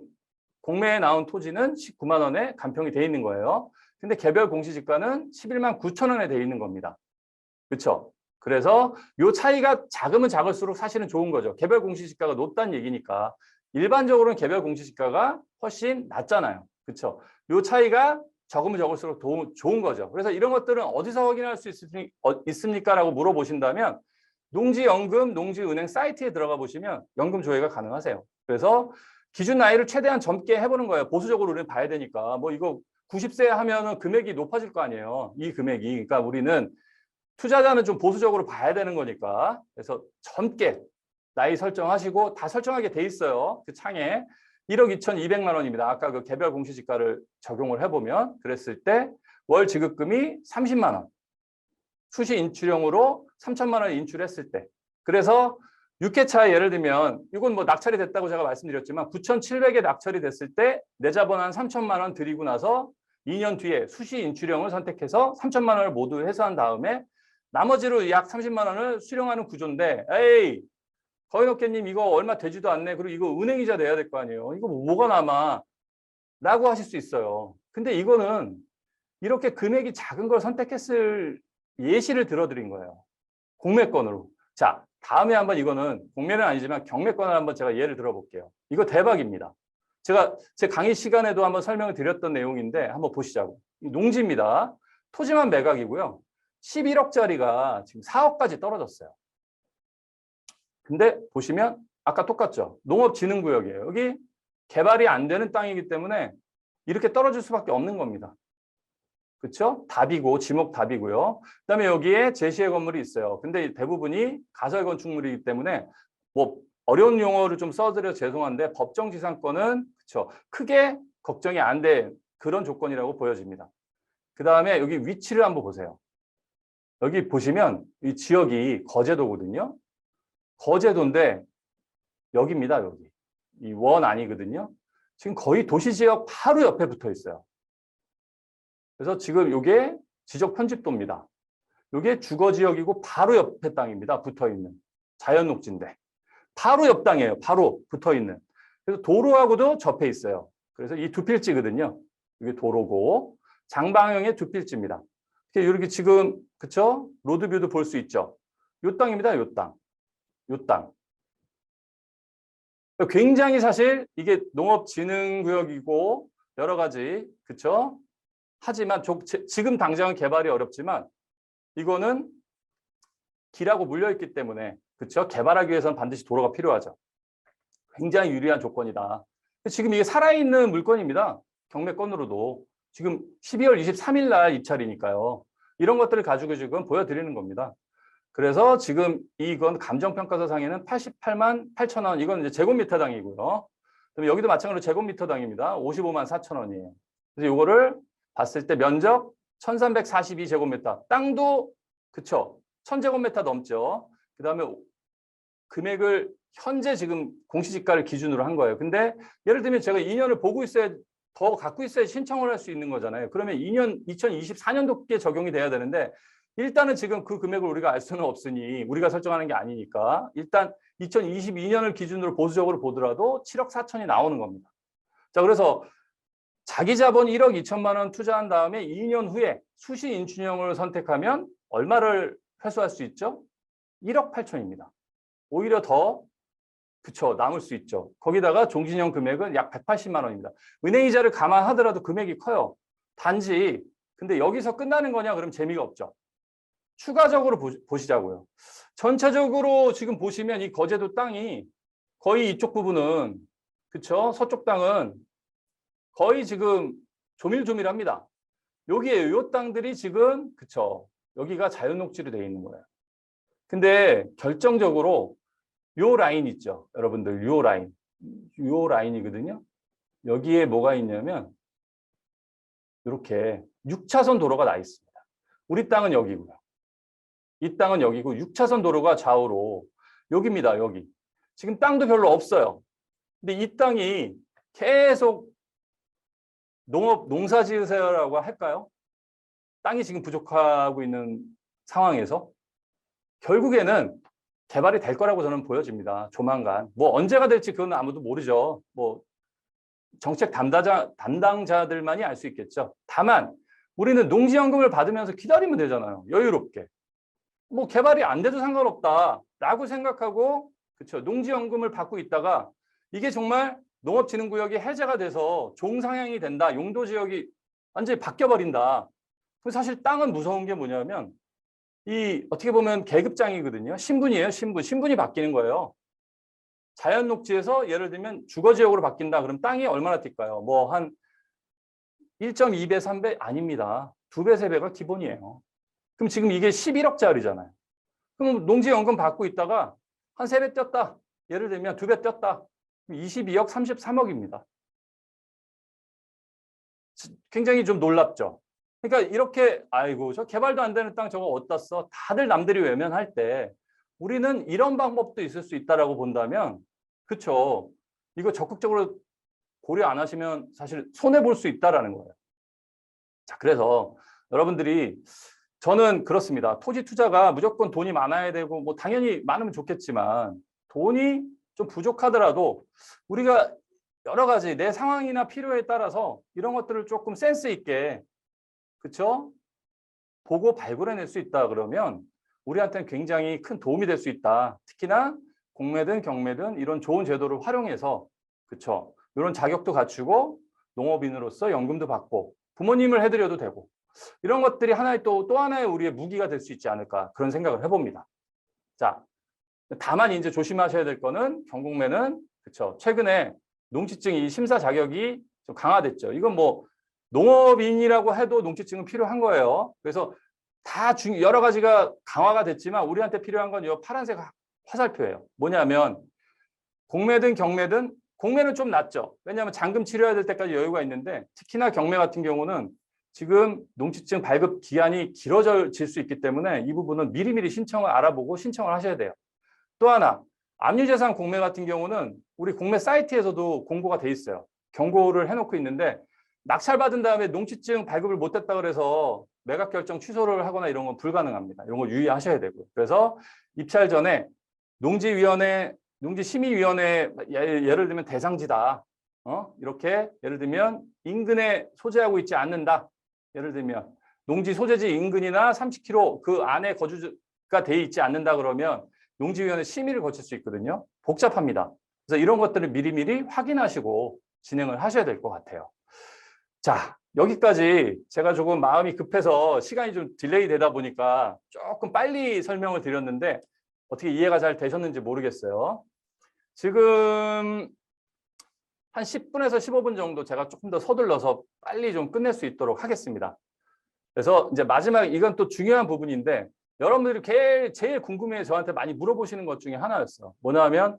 공매에 나온 토지는 19만 원에 감평이 돼 있는 거예요. 근데 개별 공시지가는 11만 9천 원에 돼 있는 겁니다. 그렇죠? 그래서 이 차이가 작으면 작을수록 사실은 좋은 거죠. 개별 공시지가가 높다는 얘기니까. 일반적으로는 개별 공시지가가 훨씬 낮잖아요. 그렇죠? 이 차이가 적으면 적을수록 좋은 거죠. 그래서 이런 것들은 어디서 확인할 수 있습니까? 라고 물어보신다면 농지연금, 농지은행 사이트에 들어가 보시면 연금 조회가 가능하세요. 그래서 기준 나이를 최대한 젊게 해보는 거예요. 보수적으로 우리는 봐야 되니까. 이거 90세 하면은 금액이 높아질 거 아니에요. 이 금액이. 그러니까 우리는 투자자는 좀 보수적으로 봐야 되는 거니까. 그래서 젊게 나이 설정하시고 다 설정하게 돼 있어요. 그 창에. 1억 2,200만 원입니다. 아까 그 개별 공시지가를 적용을 해보면 그랬을 때 월 지급금이 30만 원. 수시 인출형으로 3천만 원 인출했을 때. 그래서 6회차에 예를 들면 이건 낙찰이 됐다고 제가 말씀드렸지만 9,700에 낙찰이 됐을 때 내 자본 한 3천만 원 드리고 나서 2년 뒤에 수시 인출형을 선택해서 3천만 원을 모두 회수한 다음에 나머지로 약 30만 원을 수령하는 구조인데 에이 거인업계님 이거 얼마 되지도 않네. 그리고 이거 은행이자 내야 될 거 아니에요. 이거 뭐가 남아. 라고 하실 수 있어요. 근데 이거는 이렇게 금액이 작은 걸 선택했을 예시를 들어드린 거예요. 공매권으로. 자, 다음에 한번 이거는 공매는 아니지만 경매권을 한번 제가 예를 들어볼게요. 이거 대박입니다. 제가 제 강의 시간에도 한번 설명을 드렸던 내용인데 한번 보시자고. 농지입니다. 토지만 매각이고요. 11억짜리가 지금 4억까지 떨어졌어요. 근데 보시면 아까 똑같죠. 농업진흥구역이에요. 여기 개발이 안 되는 땅이기 때문에 이렇게 떨어질 수밖에 없는 겁니다. 그렇죠? 답이고 지목 답이고요. 그다음에 여기에 제시의 건물이 있어요. 근데 대부분이 가설 건축물이기 때문에 뭐 어려운 용어를 좀 써드려 죄송한데 법정지상권은 그렇죠. 크게 걱정이 안 돼 그런 조건이라고 보여집니다. 그다음에 여기 위치를 한번 보세요. 여기 보시면 이 지역이 거제도거든요. 거제도인데 여기입니다. 여기. 이 원 아니거든요. 지금 거의 도시지역 바로 옆에 붙어 있어요. 그래서 지금 이게 지적 편집도입니다. 이게 주거지역이고 바로 옆에 땅입니다. 붙어있는. 자연녹지인데. 바로 옆 땅이에요. 바로 붙어있는. 그래서 도로하고도 접해 있어요. 그래서 이 두 필지거든요. 이게 도로고 장방형의 두 필지입니다. 이렇게 지금 그쵸? 로드뷰도 볼 수 있죠. 요 땅입니다. 요 땅. 요 땅. 굉장히 사실 이게 농업진흥구역이고 여러 가지 그쵸? 하지만 지금 당장은 개발이 어렵지만 이거는 길하고 물려있기 때문에 그렇죠? 개발하기 위해서는 반드시 도로가 필요하죠. 굉장히 유리한 조건이다. 지금 이게 살아있는 물건입니다. 경매건으로도. 지금 12월 23일 날 입찰이니까요. 이런 것들을 가지고 지금 보여드리는 겁니다. 그래서 지금 이건 감정평가서상에는 88만 8천 원. 이건 이제 제곱미터당이고요. 그럼 여기도 마찬가지로 제곱미터당입니다. 55만 4천 원이에요. 그래서 이거를 봤을 때 면적 1342제곱미터. 땅도 그쵸. 1000제곱미터 넘죠. 그다음에 금액을 현재 지금 공시지가를 기준으로 한 거예요. 근데 예를 들면 제가 2년을 보고 있어야 더 갖고 있어야 신청을 할 수 있는 거잖아요. 그러면 2년 2024년도께 적용이 돼야 되는데 일단은 지금 그 금액을 우리가 알 수는 없으니 우리가 설정하는 게 아니니까 일단 2022년을 기준으로 보수적으로 보더라도 7억 4천이 나오는 겁니다. 자, 그래서 자기 자본 1억 2천만 원 투자한 다음에 2년 후에 수시 인출형을 선택하면 얼마를 회수할 수 있죠? 1억 8천입니다. 오히려 더 그쵸 남을 수 있죠. 거기다가 종신형 금액은 약 180만 원입니다. 은행이자를 감안하더라도 금액이 커요. 단지 근데 여기서 끝나는 거냐 그럼 재미가 없죠. 추가적으로 보시자고요. 전체적으로 지금 보시면 이 거제도 땅이 거의 이쪽 부분은 그쵸 서쪽 땅은 거의 지금 조밀조밀합니다. 여기에 요 땅들이 지금 그쵸 여기가 자연녹지로 되어 있는 거예요. 근데 결정적으로 요 라인 있죠. 여러분들 요 라인이거든요. 여기에 뭐가 있냐면 이렇게 6차선 도로가 나 있습니다. 우리 땅은 여기고요. 이 땅은 여기고 6차선 도로가 좌우로 여기입니다. 여기. 지금 땅도 별로 없어요. 근데 이 땅이 계속 농사 지으세요라고 할까요? 땅이 지금 부족하고 있는 상황에서 결국에는 개발이 될 거라고 저는 보여집니다. 조만간. 뭐 언제가 될지 그건 아무도 모르죠. 뭐 정책 담당자들만이 알 수 있겠죠. 다만 우리는 농지연금을 받으면서 기다리면 되잖아요. 여유롭게. 뭐 개발이 안 돼도 상관없다라고 생각하고 그렇죠. 농지연금을 받고 있다가 이게 정말 농업진흥구역이 해제가 돼서 종상향이 된다. 용도지역이 완전히 바뀌어버린다. 사실 땅은 무서운 게 뭐냐면 이 어떻게 보면 계급장이거든요. 신분이에요. 신분이 바뀌는 거예요. 자연녹지에서 예를 들면 주거지역으로 바뀐다. 그럼 땅이 얼마나 뛸까요? 뭐 한 1.2배, 3배? 아닙니다. 2배, 3배가 기본이에요. 그럼 지금 이게 11억짜리잖아요. 그럼 농지연금 받고 있다가 한 3배 뛰었다. 예를 들면 2배 뛰었다. 22억, 33억입니다. 굉장히 좀 놀랍죠. 그러니까 이렇게 아이고 저 개발도 안 되는 땅 저거 어디다 써? 다들 남들이 외면할 때 우리는 이런 방법도 있을 수 있다라고 본다면 그렇죠. 이거 적극적으로 고려 안 하시면 사실 손해 볼 수 있다라는 거예요. 자, 그래서 여러분들이 저는 그렇습니다. 토지 투자가 무조건 돈이 많아야 되고 뭐 당연히 많으면 좋겠지만 돈이 좀 부족하더라도 우리가 여러 가지 내 상황이나 필요에 따라서 이런 것들을 조금 센스 있게, 그쵸? 보고 발굴해낼 수 있다 그러면 우리한테는 굉장히 큰 도움이 될 수 있다. 특히나 공매든 경매든 이런 좋은 제도를 활용해서, 그쵸? 이런 자격도 갖추고 농업인으로서 연금도 받고 부모님을 해드려도 되고, 이런 것들이 하나의 또 하나의 우리의 무기가 될 수 있지 않을까, 그런 생각을 해봅니다. 자, 다만 이제 조심하셔야 될 거는 경공매는, 그쵸? 최근에 농지증 이 심사 자격이 좀 강화됐죠. 이건 뭐 농업인이라고 해도 농지증은 필요한 거예요. 그래서 다 여러 가지가 강화가 됐지만 우리한테 필요한 건 이 파란색 화살표예요. 뭐냐면 공매든 경매든, 공매는 좀 낫죠. 왜냐하면 잔금 치료해야 될 때까지 여유가 있는데, 특히나 경매 같은 경우는 지금 농지증 발급 기한이 길어질 수 있기 때문에 이 부분은 미리미리 신청을 알아보고 신청을 하셔야 돼요. 또 하나, 압류재산 공매 같은 경우는 우리 공매 사이트에서도 공고가 돼 있어요. 경고를 해놓고 있는데, 낙찰받은 다음에 농지증 발급을 못했다 그래서 매각 결정 취소를 하거나 이런 건 불가능합니다. 이런 거 유의하셔야 되고요. 그래서 입찰 전에 농지위원회, 농지심의위원회, 예를 들면 대상지다, 이렇게 예를 들면 인근에 소재하고 있지 않는다, 예를 들면 농지 소재지 인근이나 30km 그 안에 거주가 돼 있지 않는다 그러면 농지위원회 심의를 거칠 수 있거든요. 복잡합니다. 그래서 이런 것들을 미리미리 확인하시고 진행을 하셔야 될 것 같아요. 자, 여기까지 제가 조금 마음이 급해서 시간이 좀 딜레이 되다 보니까 조금 빨리 설명을 드렸는데 어떻게 이해가 잘 되셨는지 모르겠어요. 지금 한 10분에서 15분 정도 제가 조금 더 서둘러서 빨리 좀 끝낼 수 있도록 하겠습니다. 그래서 이제 마지막, 이건 또 중요한 부분인데 여러분들이 제일 궁금해 저한테 많이 물어보시는 것 중에 하나였어. 뭐냐면,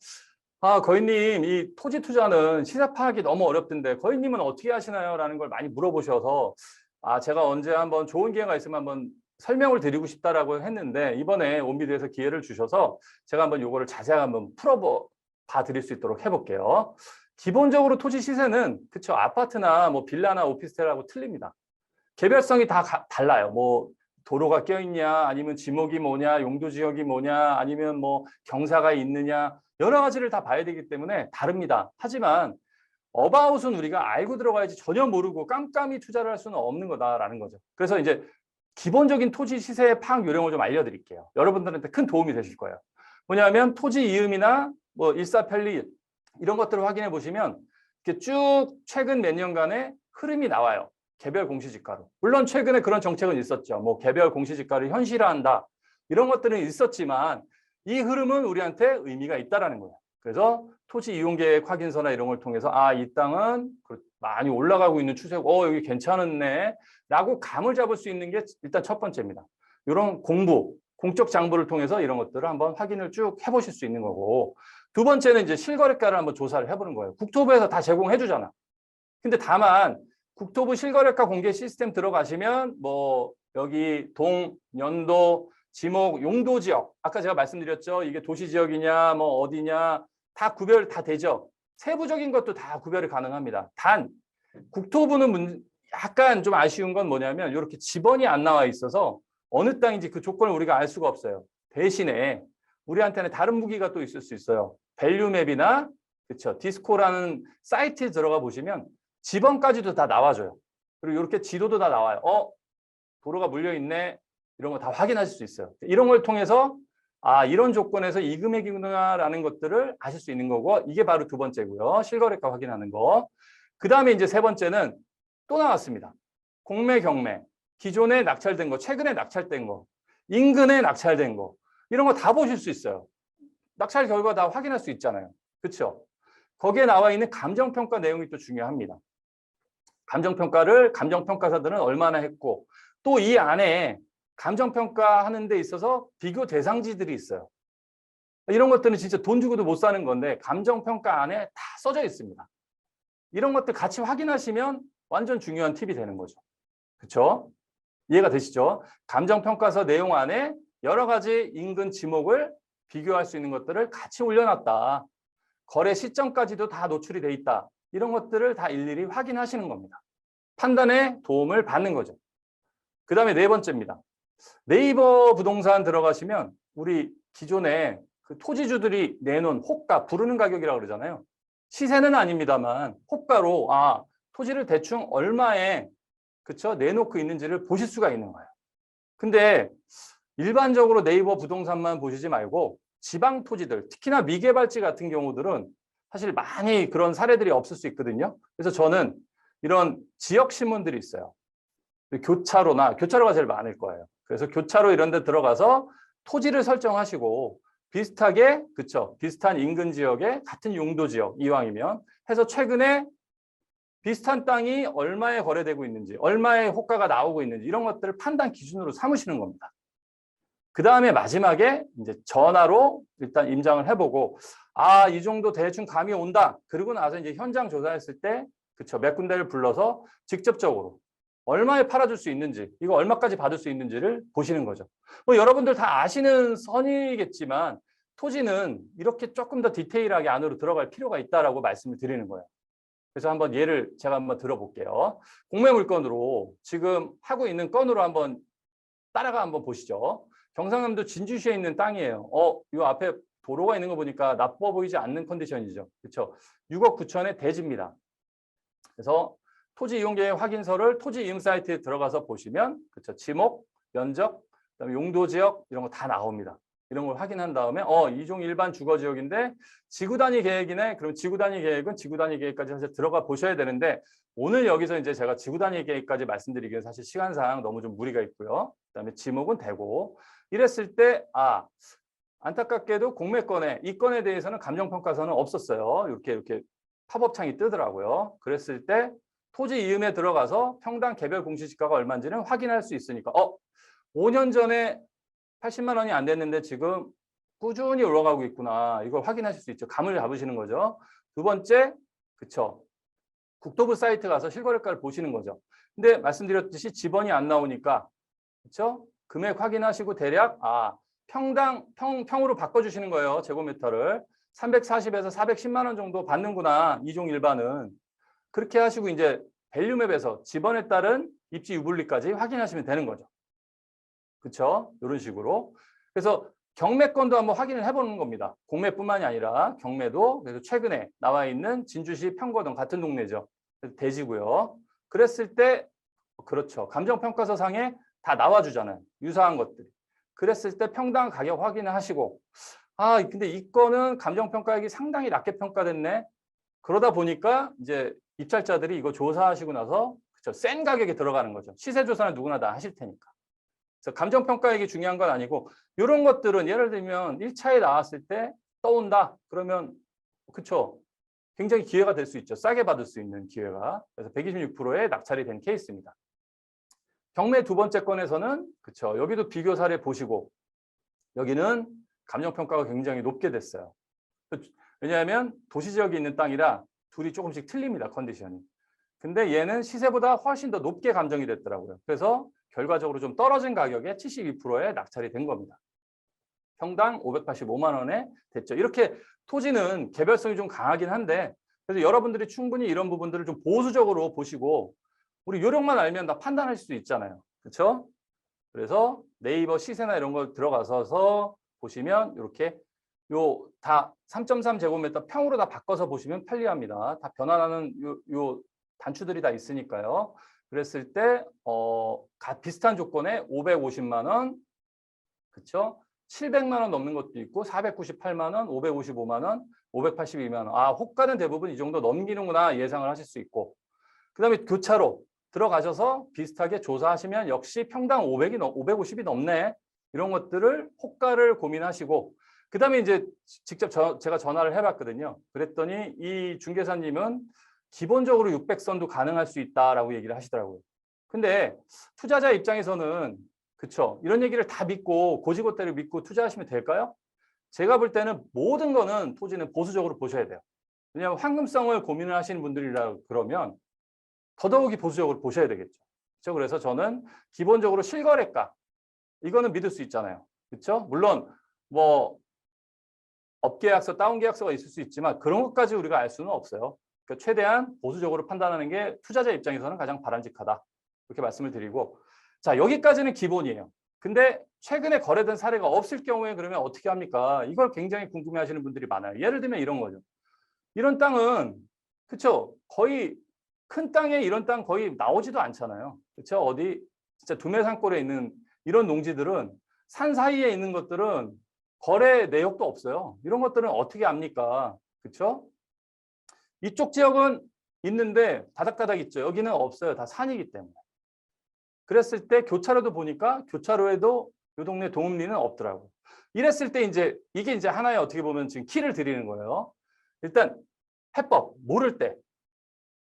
거인님, 이 토지 투자는 시세 파악이 너무 어렵던데 거인님은 어떻게 하시나요? 라는 걸 많이 물어보셔서, 제가 언제 한번 좋은 기회가 있으면 한번 설명을 드리고 싶다라고 했는데, 이번에 온비드에서 기회를 주셔서 제가 한번 요거를 자세하게 한번 풀어봐 드릴 수 있도록 해볼게요. 기본적으로 토지 시세는, 그쵸, 아파트나 뭐 빌라나 오피스텔하고 틀립니다. 개별성이 다 달라요. 뭐 도로가 껴있냐, 아니면 지목이 뭐냐, 용도 지역이 뭐냐, 아니면 뭐 경사가 있느냐, 여러 가지를 다 봐야 되기 때문에 다릅니다. 하지만 어바웃은 우리가 알고 들어가야지 전혀 모르고 깜깜이 투자를 할 수는 없는 거다라는 거죠. 그래서 이제 기본적인 토지 시세 파악 요령을 좀 알려드릴게요. 여러분들한테 큰 도움이 되실 거예요. 뭐냐면 토지 이음이나 뭐 일사편리 이런 것들을 확인해 보시면 이렇게 쭉 최근 몇 년간의 흐름이 나와요. 개별 공시지가로. 물론 최근에 그런 정책은 있었죠. 뭐 개별 공시지가를 현실화한다. 이런 것들은 있었지만 이 흐름은 우리한테 의미가 있다라는 거예요. 그래서 토지 이용계획 확인서나 이런 걸 통해서 이 땅은 많이 올라가고 있는 추세고 여기 괜찮았네 라고 감을 잡을 수 있는 게 일단 첫 번째입니다. 이런 공적 장부를 통해서 이런 것들을 한번 확인을 쭉 해보실 수 있는 거고, 두 번째는 이제 실거래가를 한번 조사를 해보는 거예요. 국토부에서 다 제공해 주잖아. 근데 다만 국토부 실거래가 공개 시스템 들어가시면 뭐 여기 동, 연도, 지목, 용도 지역, 아까 제가 말씀드렸죠. 이게 도시 지역이냐 뭐 어디냐 다 구별 다 되죠. 세부적인 것도 다 구별이 가능합니다. 단 국토부는 약간 좀 아쉬운 건 뭐냐면 이렇게 지번이 안 나와 있어서 어느 땅인지 그 조건을 우리가 알 수가 없어요. 대신에 우리한테는 다른 무기가 또 있을 수 있어요. 밸류맵이나, 그렇죠, 디스코라는 사이트에 들어가 보시면 지번까지도 다 나와줘요. 그리고 이렇게 지도도 다 나와요. 도로가 물려있네. 이런 거 다 확인하실 수 있어요. 이런 걸 통해서 이런 조건에서 이 금액이구나라는 것들을 아실 수 있는 거고, 이게 바로 두 번째고요. 실거래가 확인하는 거. 그 다음에 이제 세 번째는 또 나왔습니다. 공매, 경매. 기존에 낙찰된 거, 최근에 낙찰된 거, 인근에 낙찰된 거, 이런 거 다 보실 수 있어요. 낙찰 결과 다 확인할 수 있잖아요. 그렇죠? 거기에 나와 있는 감정평가 내용이 또 중요합니다. 감정평가사들은 얼마나 했고, 또 이 안에 감정평가하는 데 있어서 비교 대상지들이 있어요. 이런 것들은 진짜 돈 주고도 못 사는 건데 감정평가 안에 다 써져 있습니다. 이런 것들 같이 확인하시면 완전 중요한 팁이 되는 거죠. 그렇죠? 이해가 되시죠? 감정평가서 내용 안에 여러 가지 인근 지목을 비교할 수 있는 것들을 같이 올려놨다. 거래 시점까지도 다 노출이 돼 있다. 이런 것들을 다 일일이 확인하시는 겁니다. 판단에 도움을 받는 거죠. 그 다음에 네 번째입니다. 네이버 부동산 들어가시면 우리 기존에 그 토지주들이 내놓은 호가, 부르는 가격이라고 그러잖아요. 시세는 아닙니다만 호가로 토지를 대충 얼마에 그쵸? 내놓고 있는지를 보실 수가 있는 거예요. 근데 일반적으로 네이버 부동산만 보시지 말고 지방 토지들, 특히나 미개발지 같은 경우들은 사실 많이 그런 사례들이 없을 수 있거든요. 그래서 저는 이런 지역 신문들이 있어요. 교차로가 제일 많을 거예요. 그래서 교차로 이런 데 들어가서 토지를 설정하시고 비슷하게, 그쵸? 비슷한 인근 지역에 같은 용도 지역, 이왕이면 해서 최근에 비슷한 땅이 얼마에 거래되고 있는지, 얼마의 호가가 나오고 있는지 이런 것들을 판단 기준으로 삼으시는 겁니다. 그 다음에 마지막에 이제 전화로 일단 임장을 해보고 이 정도 대충 감이 온다. 그러고 나서 이제 현장 조사했을 때 그쵸 몇 군데를 불러서 직접적으로 얼마에 팔아줄 수 있는지 이거 얼마까지 받을 수 있는지를 보시는 거죠. 뭐 여러분들 다 아시는 선이겠지만 토지는 이렇게 조금 더 디테일하게 안으로 들어갈 필요가 있다라고 말씀을 드리는 거예요. 그래서 한번 예를 제가 한번 들어볼게요. 공매물건으로 지금 하고 있는 건으로 한번 따라가 한번 보시죠. 경상남도 진주시에 있는 땅이에요. 이 앞에 도로가 있는 거 보니까 나빠 보이지 않는 컨디션이죠. 그렇죠? 6억 9천의 대지입니다. 그래서 토지 이용 계획 확인서를 토지 이용 사이트에 들어가서 보시면 그렇죠? 지목, 면적, 그다음에 용도 지역 이런 거 다 나옵니다. 이런 걸 확인한 다음에 이종 일반 주거 지역인데 지구 단위 계획이네. 그럼 지구 단위 계획은 지구 단위 계획까지 사실 들어가 보셔야 되는데 오늘 여기서 이제 제가 지구 단위 계획까지 말씀드리기는 사실 시간상 너무 좀 무리가 있고요. 그다음에 지목은 되고 이랬을 때 안타깝게도 공매권에 이 건에 대해서는 감정평가서는 없었어요. 이렇게 팝업창이 뜨더라고요. 그랬을 때 토지 이음에 들어가서 평당 개별 공시지가가 얼마인지는 확인할 수 있으니까 5년 전에 80만 원이 안 됐는데 지금 꾸준히 올라가고 있구나. 이걸 확인하실 수 있죠. 감을 잡으시는 거죠. 두 번째, 그쵸. 국토부 사이트 가서 실거래가를 보시는 거죠. 근데 말씀드렸듯이 지번이 안 나오니까, 그쵸. 금액 확인하시고 대략, 평으로 바꿔주시는 거예요. 제곱미터를. 340에서 410만 원 정도 받는구나. 이종 일반은. 그렇게 하시고 이제 밸류맵에서 지번에 따른 입지 유불리까지 확인하시면 되는 거죠. 그렇죠? 이런 식으로. 그래서 경매권도 한번 확인을 해보는 겁니다. 공매뿐만이 아니라 경매도 그래서 최근에 나와 있는 진주시 평거동 같은 동네죠. 대지고요. 그랬을 때 그렇죠. 감정평가서 상에 다 나와주잖아요. 유사한 것들이. 그랬을 때 평당 가격 확인을 하시고 근데 이 건은 감정평가액이 상당히 낮게 평가됐네. 그러다 보니까 이제 입찰자들이 이거 조사하시고 나서 그렇죠. 센 가격에 들어가는 거죠. 시세조사는 누구나 다 하실 테니까. 그래서 감정평가액이 중요한 건 아니고 이런 것들은 예를 들면 1차에 나왔을 때 떠온다. 그러면 그렇죠. 굉장히 기회가 될 수 있죠. 싸게 받을 수 있는 기회가. 그래서 126%의 낙찰이 된 케이스입니다. 경매 두 번째 건에서는 그렇죠. 여기도 비교 사례 보시고 여기는 감정평가가 굉장히 높게 됐어요. 왜냐하면 도시지역에 있는 땅이라 둘이 조금씩 틀립니다. 컨디션이. 근데 얘는 시세보다 훨씬 더 높게 감정이 됐더라고요. 그래서 결과적으로 좀 떨어진 가격에 72%에 낙찰이 된 겁니다. 평당 585만 원에 됐죠. 이렇게 토지는 개별성이 좀 강하긴 한데 그래서 여러분들이 충분히 이런 부분들을 좀 보수적으로 보시고 우리 요령만 알면 다 판단할 수 있잖아요. 그렇죠? 그래서 네이버 시세나 이런 걸 들어가서 보시면 이렇게 다 3.3 제곱미터 평으로 다 바꿔서 보시면 편리합니다. 다 변환하는 요 단추들이 다 있으니까요. 그랬을 때 비슷한 조건에 550만 원, 그렇죠? 700만 원 넘는 것도 있고 498만 원, 555만 원, 582만 원. 호가는 대부분 이 정도 넘기는구나 예상을 하실 수 있고 그다음에 교차로 들어가셔서 비슷하게 조사하시면 역시 평당 550이 넘네. 이런 것들을 호가를 고민하시고 그다음에 이제 직접 제가 전화를 해봤거든요. 그랬더니 이 중개사님은 기본적으로 600선도 가능할 수 있다라고 얘기를 하시더라고요. 근데 투자자 입장에서는 그쵸 이런 얘기를 다 믿고 고지고대를 믿고 투자하시면 될까요? 제가 볼 때는 모든 거는 토지는 보수적으로 보셔야 돼요. 왜냐하면 황금성을 고민을 하시는 분들이라 그러면 더더욱이 보수적으로 보셔야 되겠죠. 그렇죠? 그래서 저는 기본적으로 실거래가 이거는 믿을 수 있잖아요. 그렇죠? 물론 뭐 업계약서, 다운계약서가 있을 수 있지만 그런 것까지 우리가 알 수는 없어요. 그러니까 최대한 보수적으로 판단하는 게 투자자 입장에서는 가장 바람직하다. 이렇게 말씀을 드리고 자 여기까지는 기본이에요. 근데 최근에 거래된 사례가 없을 경우에 그러면 어떻게 합니까? 이걸 굉장히 궁금해하시는 분들이 많아요. 예를 들면 이런 거죠. 이런 땅은 그쵸? 거의 큰 땅에 이런 땅 거의 나오지도 않잖아요. 그쵸? 어디 진짜 두메산골에 있는 이런 농지들은 산 사이에 있는 것들은 거래 내역도 없어요. 이런 것들은 어떻게 압니까? 그쵸? 이쪽 지역은 있는데 다닥다닥 있죠. 여기는 없어요. 다 산이기 때문에. 그랬을 때 교차로도 보니까 교차로에도 이 동네 동읍리는 없더라고요. 이랬을 때 이제 이게 이제 하나의 어떻게 보면 지금 키를 드리는 거예요. 일단 해법 모를 때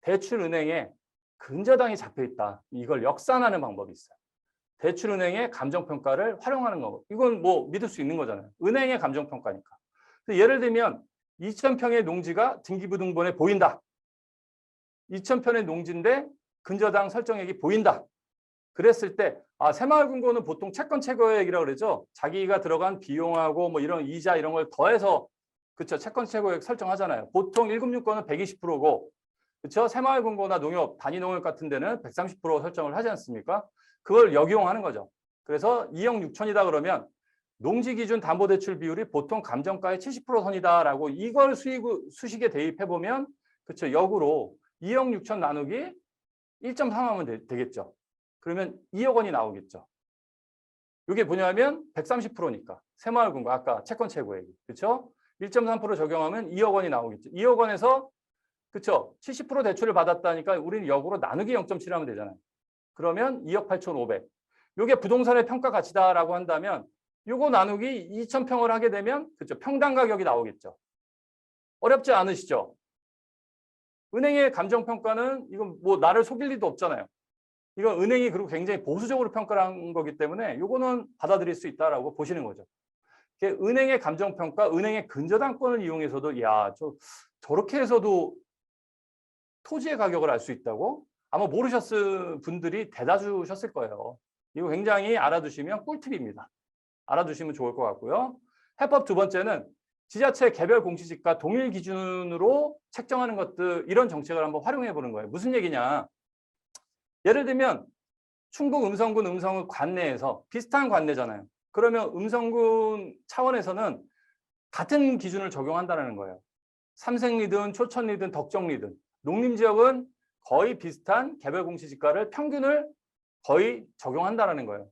대출은행에 근저당이 잡혀 있다. 이걸 역산하는 방법이 있어요. 대출은행의 감정평가를 활용하는 거. 이건 뭐 믿을 수 있는 거잖아요. 은행의 감정평가니까. 예를 들면 2,000평의 농지가 등기부등본에 보인다. 2,000평의 농지인데 근저당 설정액이 보인다. 그랬을 때 새마을금고는 보통 채권 최고액이라고 그러죠. 자기가 들어간 비용하고 뭐 이런 이자 이런 걸 더해서 그렇죠. 채권 최고액 설정하잖아요. 보통 1금융권은 120%고 그렇죠. 새마을금고나 농협, 단위농협 같은 데는 130% 설정을 하지 않습니까? 그걸 역이용하는 거죠. 그래서 2억 6천이다 그러면 농지 기준 담보대출 비율이 보통 감정가의 70% 선이다라고 이걸 수식에 대입해 보면 그렇죠. 역으로 2억 6천 나누기 1.3하면 되겠죠. 그러면 2억 원이 나오겠죠. 이게 뭐냐면 130%니까 새마을금고 아까 채권 최고액이 그렇죠? 1.3% 적용하면 2억 원이 나오겠죠. 2억 원에서 그렇죠? 70% 대출을 받았다니까 우리는 역으로 나누기 0.7 하면 되잖아요. 그러면 2억 8,500. 이게 부동산의 평가 가치다라고 한다면 요거 나누기 2,000평을 하게 되면 그렇죠? 평당 가격이 나오겠죠. 어렵지 않으시죠? 은행의 감정평가는 이건 뭐 나를 속일 리도 없잖아요. 이건 은행이 그리고 굉장히 보수적으로 평가를 한 거기 때문에 요거는 받아들일 수 있다라고 보시는 거죠. 은행의 감정평가, 은행의 근저당권을 이용해서도 저렇게 해서도 토지의 가격을 알 수 있다고? 아마 모르셨을 분들이 대다수셨을 거예요. 이거 굉장히 알아두시면 꿀팁입니다. 알아두시면 좋을 것 같고요. 해법 두 번째는 지자체 개별 공시지가 동일 기준으로 책정하는 것들 이런 정책을 한번 활용해 보는 거예요. 무슨 얘기냐? 예를 들면 충북 음성군 음성읍 관내에서 비슷한 관내잖아요. 그러면 음성군 차원에서는 같은 기준을 적용한다는 거예요. 삼색리든 초천리든 덕정리든 농림지역은 거의 비슷한 개별 공시지가를 평균을 거의 적용한다는 거예요.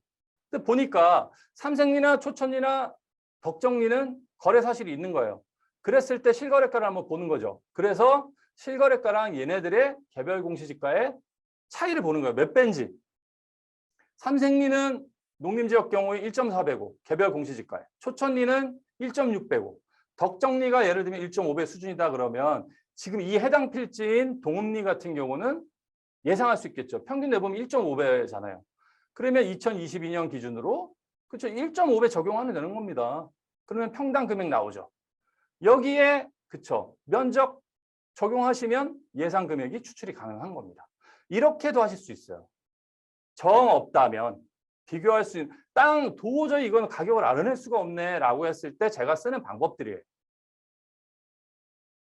근데 보니까 삼색리나 초천리나 덕정리는 거래 사실이 있는 거예요. 그랬을 때 실거래가를 한번 보는 거죠. 그래서 실거래가랑 얘네들의 개별 공시지가의 차이를 보는 거예요. 몇 배인지. 삼색리는 농림지역 경우에 1.4배고 개별 공시지가에 초천리는 1.6배고 덕정리가 예를 들면 1.5배 수준이다 그러면 지금 이 해당 필지인 동읍리 같은 경우는 예상할 수 있겠죠. 평균 내보면 1.5배잖아요. 그러면 2022년 기준으로 그렇죠. 1.5배 적용하면 되는 겁니다. 그러면 평당 금액 나오죠. 여기에 그렇죠. 면적 적용하시면 예상 금액이 추출이 가능한 겁니다. 이렇게도 하실 수 있어요. 정 없다면 비교할 수 있는 땅 도저히 이거는 가격을 알아낼 수가 없네 라고 했을 때 제가 쓰는 방법들이에요.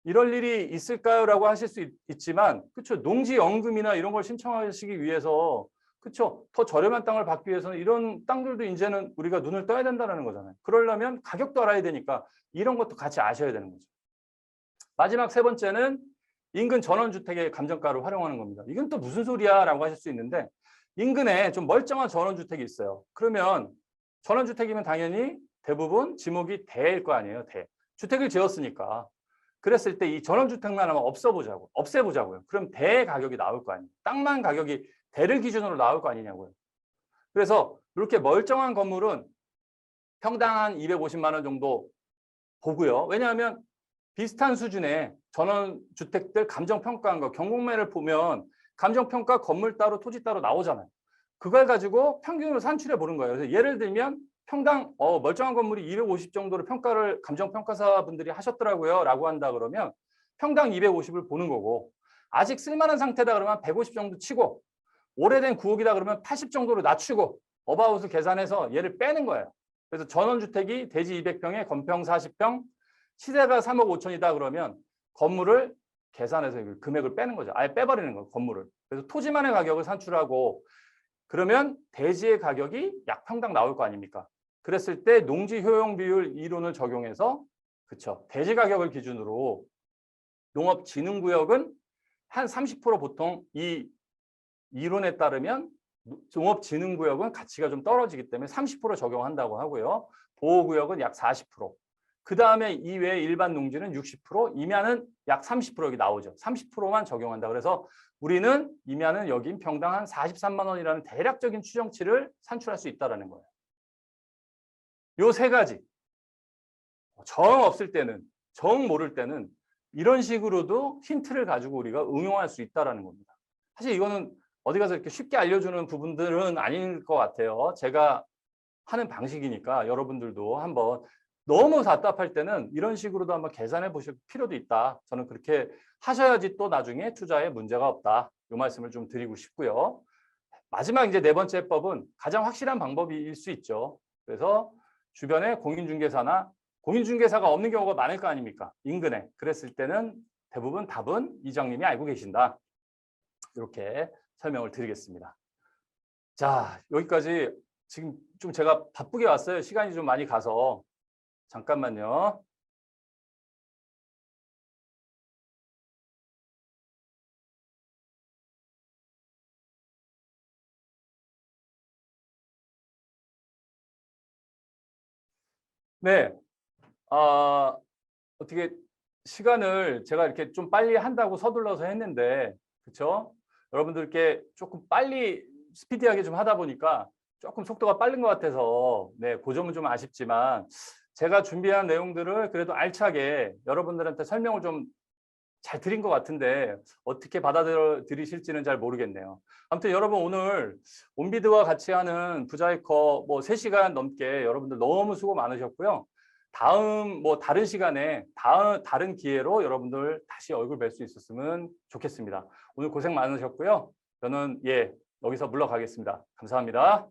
이럴 일이 있을까요? 라고 하실 수 있지만 그렇죠. 농지연금이나 이런 걸 신청하시기 위해서 그렇죠. 더 저렴한 땅을 받기 위해서는 이런 땅들도 이제는 우리가 눈을 떠야 된다는 거잖아요. 그러려면 가격도 알아야 되니까 이런 것도 같이 아셔야 되는 거죠. 마지막 세 번째는 인근 전원주택의 감정가를 활용하는 겁니다. 이건 또 무슨 소리야? 라고 하실 수 있는데 인근에 좀 멀쩡한 전원주택이 있어요. 그러면 전원주택이면 당연히 대부분 지목이 대일 거 아니에요. 대. 주택을 지었으니까. 그랬을 때 이 전원주택만 한번 없애보자고요. 그럼 대 가격이 나올 거 아니에요. 땅만 가격이 대를 기준으로 나올 거 아니냐고요. 그래서 이렇게 멀쩡한 건물은 평당 한 250만 원 정도 보고요. 왜냐하면 비슷한 수준의 전원주택들 감정평가한 거 경공매를 보면 감정평가 건물 따로 토지 따로 나오잖아요. 그걸 가지고 평균으로 산출해 보는 거예요. 그래서 예를 들면 평당 멀쩡한 건물이 250 정도로 평가를 감정평가사 분들이 하셨더라고요. 라고 한다 그러면 평당 250을 보는 거고 아직 쓸만한 상태다 그러면 150 정도 치고 오래된 구옥이다 그러면 80 정도로 낮추고 어바웃을 계산해서 얘를 빼는 거예요. 그래서 전원주택이 대지 200평에 건평 40평 시세가 3억 5천이다 그러면 건물을 계산해서 금액을 빼는 거죠. 아예 빼버리는 거예요. 건물을. 그래서 토지만의 가격을 산출하고 그러면 대지의 가격이 약 평당 나올 거 아닙니까? 그랬을 때 농지 효용 비율 이론을 적용해서 그쵸 대지 가격을 기준으로 농업진흥구역은 한 30% 보통 이 이론에 따르면 농업진흥구역은 가치가 좀 떨어지기 때문에 30% 적용한다고 하고요. 보호구역은 약 40%. 그 다음에 이외에 일반 농지는 60%, 임야는 약 30% 여기 나오죠. 30%만 적용한다. 그래서 우리는 임야는 여긴 평당 한 43만 원이라는 대략적인 추정치를 산출할 수 있다는 거예요. 요 세 가지. 정 없을 때는, 정 모를 때는 이런 식으로도 힌트를 가지고 우리가 응용할 수 있다는 겁니다. 사실 이거는 어디 가서 이렇게 쉽게 알려주는 부분들은 아닐 것 같아요. 제가 하는 방식이니까 여러분들도 한번 너무 답답할 때는 이런 식으로도 한번 계산해 보실 필요도 있다. 저는 그렇게 하셔야지 또 나중에 투자에 문제가 없다. 이 말씀을 좀 드리고 싶고요. 마지막 이제 네 번째 해법은 가장 확실한 방법일 수 있죠. 그래서 주변에 공인중개사나 공인중개사가 없는 경우가 많을 거 아닙니까? 인근에. 그랬을 때는 대부분 답은 이장님이 알고 계신다. 이렇게 설명을 드리겠습니다. 자, 여기까지 지금 좀 제가 바쁘게 왔어요. 시간이 좀 많이 가서. 잠깐만요. 네. 어떻게 시간을 제가 이렇게 좀 빨리 한다고 서둘러서 했는데, 그렇죠? 여러분들께 조금 빨리 스피디하게 좀 하다 보니까 조금 속도가 빠른 것 같아서 네, 그 점은 좀 아쉽지만 제가 준비한 내용들을 그래도 알차게 여러분들한테 설명을 좀 잘 드린 것 같은데 어떻게 받아들이실지는 잘 모르겠네요. 아무튼 여러분 오늘 온비드와 같이 하는 부자이커 뭐 3시간 넘게 여러분들 너무 수고 많으셨고요. 다음 뭐 다른 시간에 다른 기회로 여러분들 다시 얼굴 뵐 수 있었으면 좋겠습니다. 오늘 고생 많으셨고요. 저는 여기서 물러가겠습니다. 감사합니다.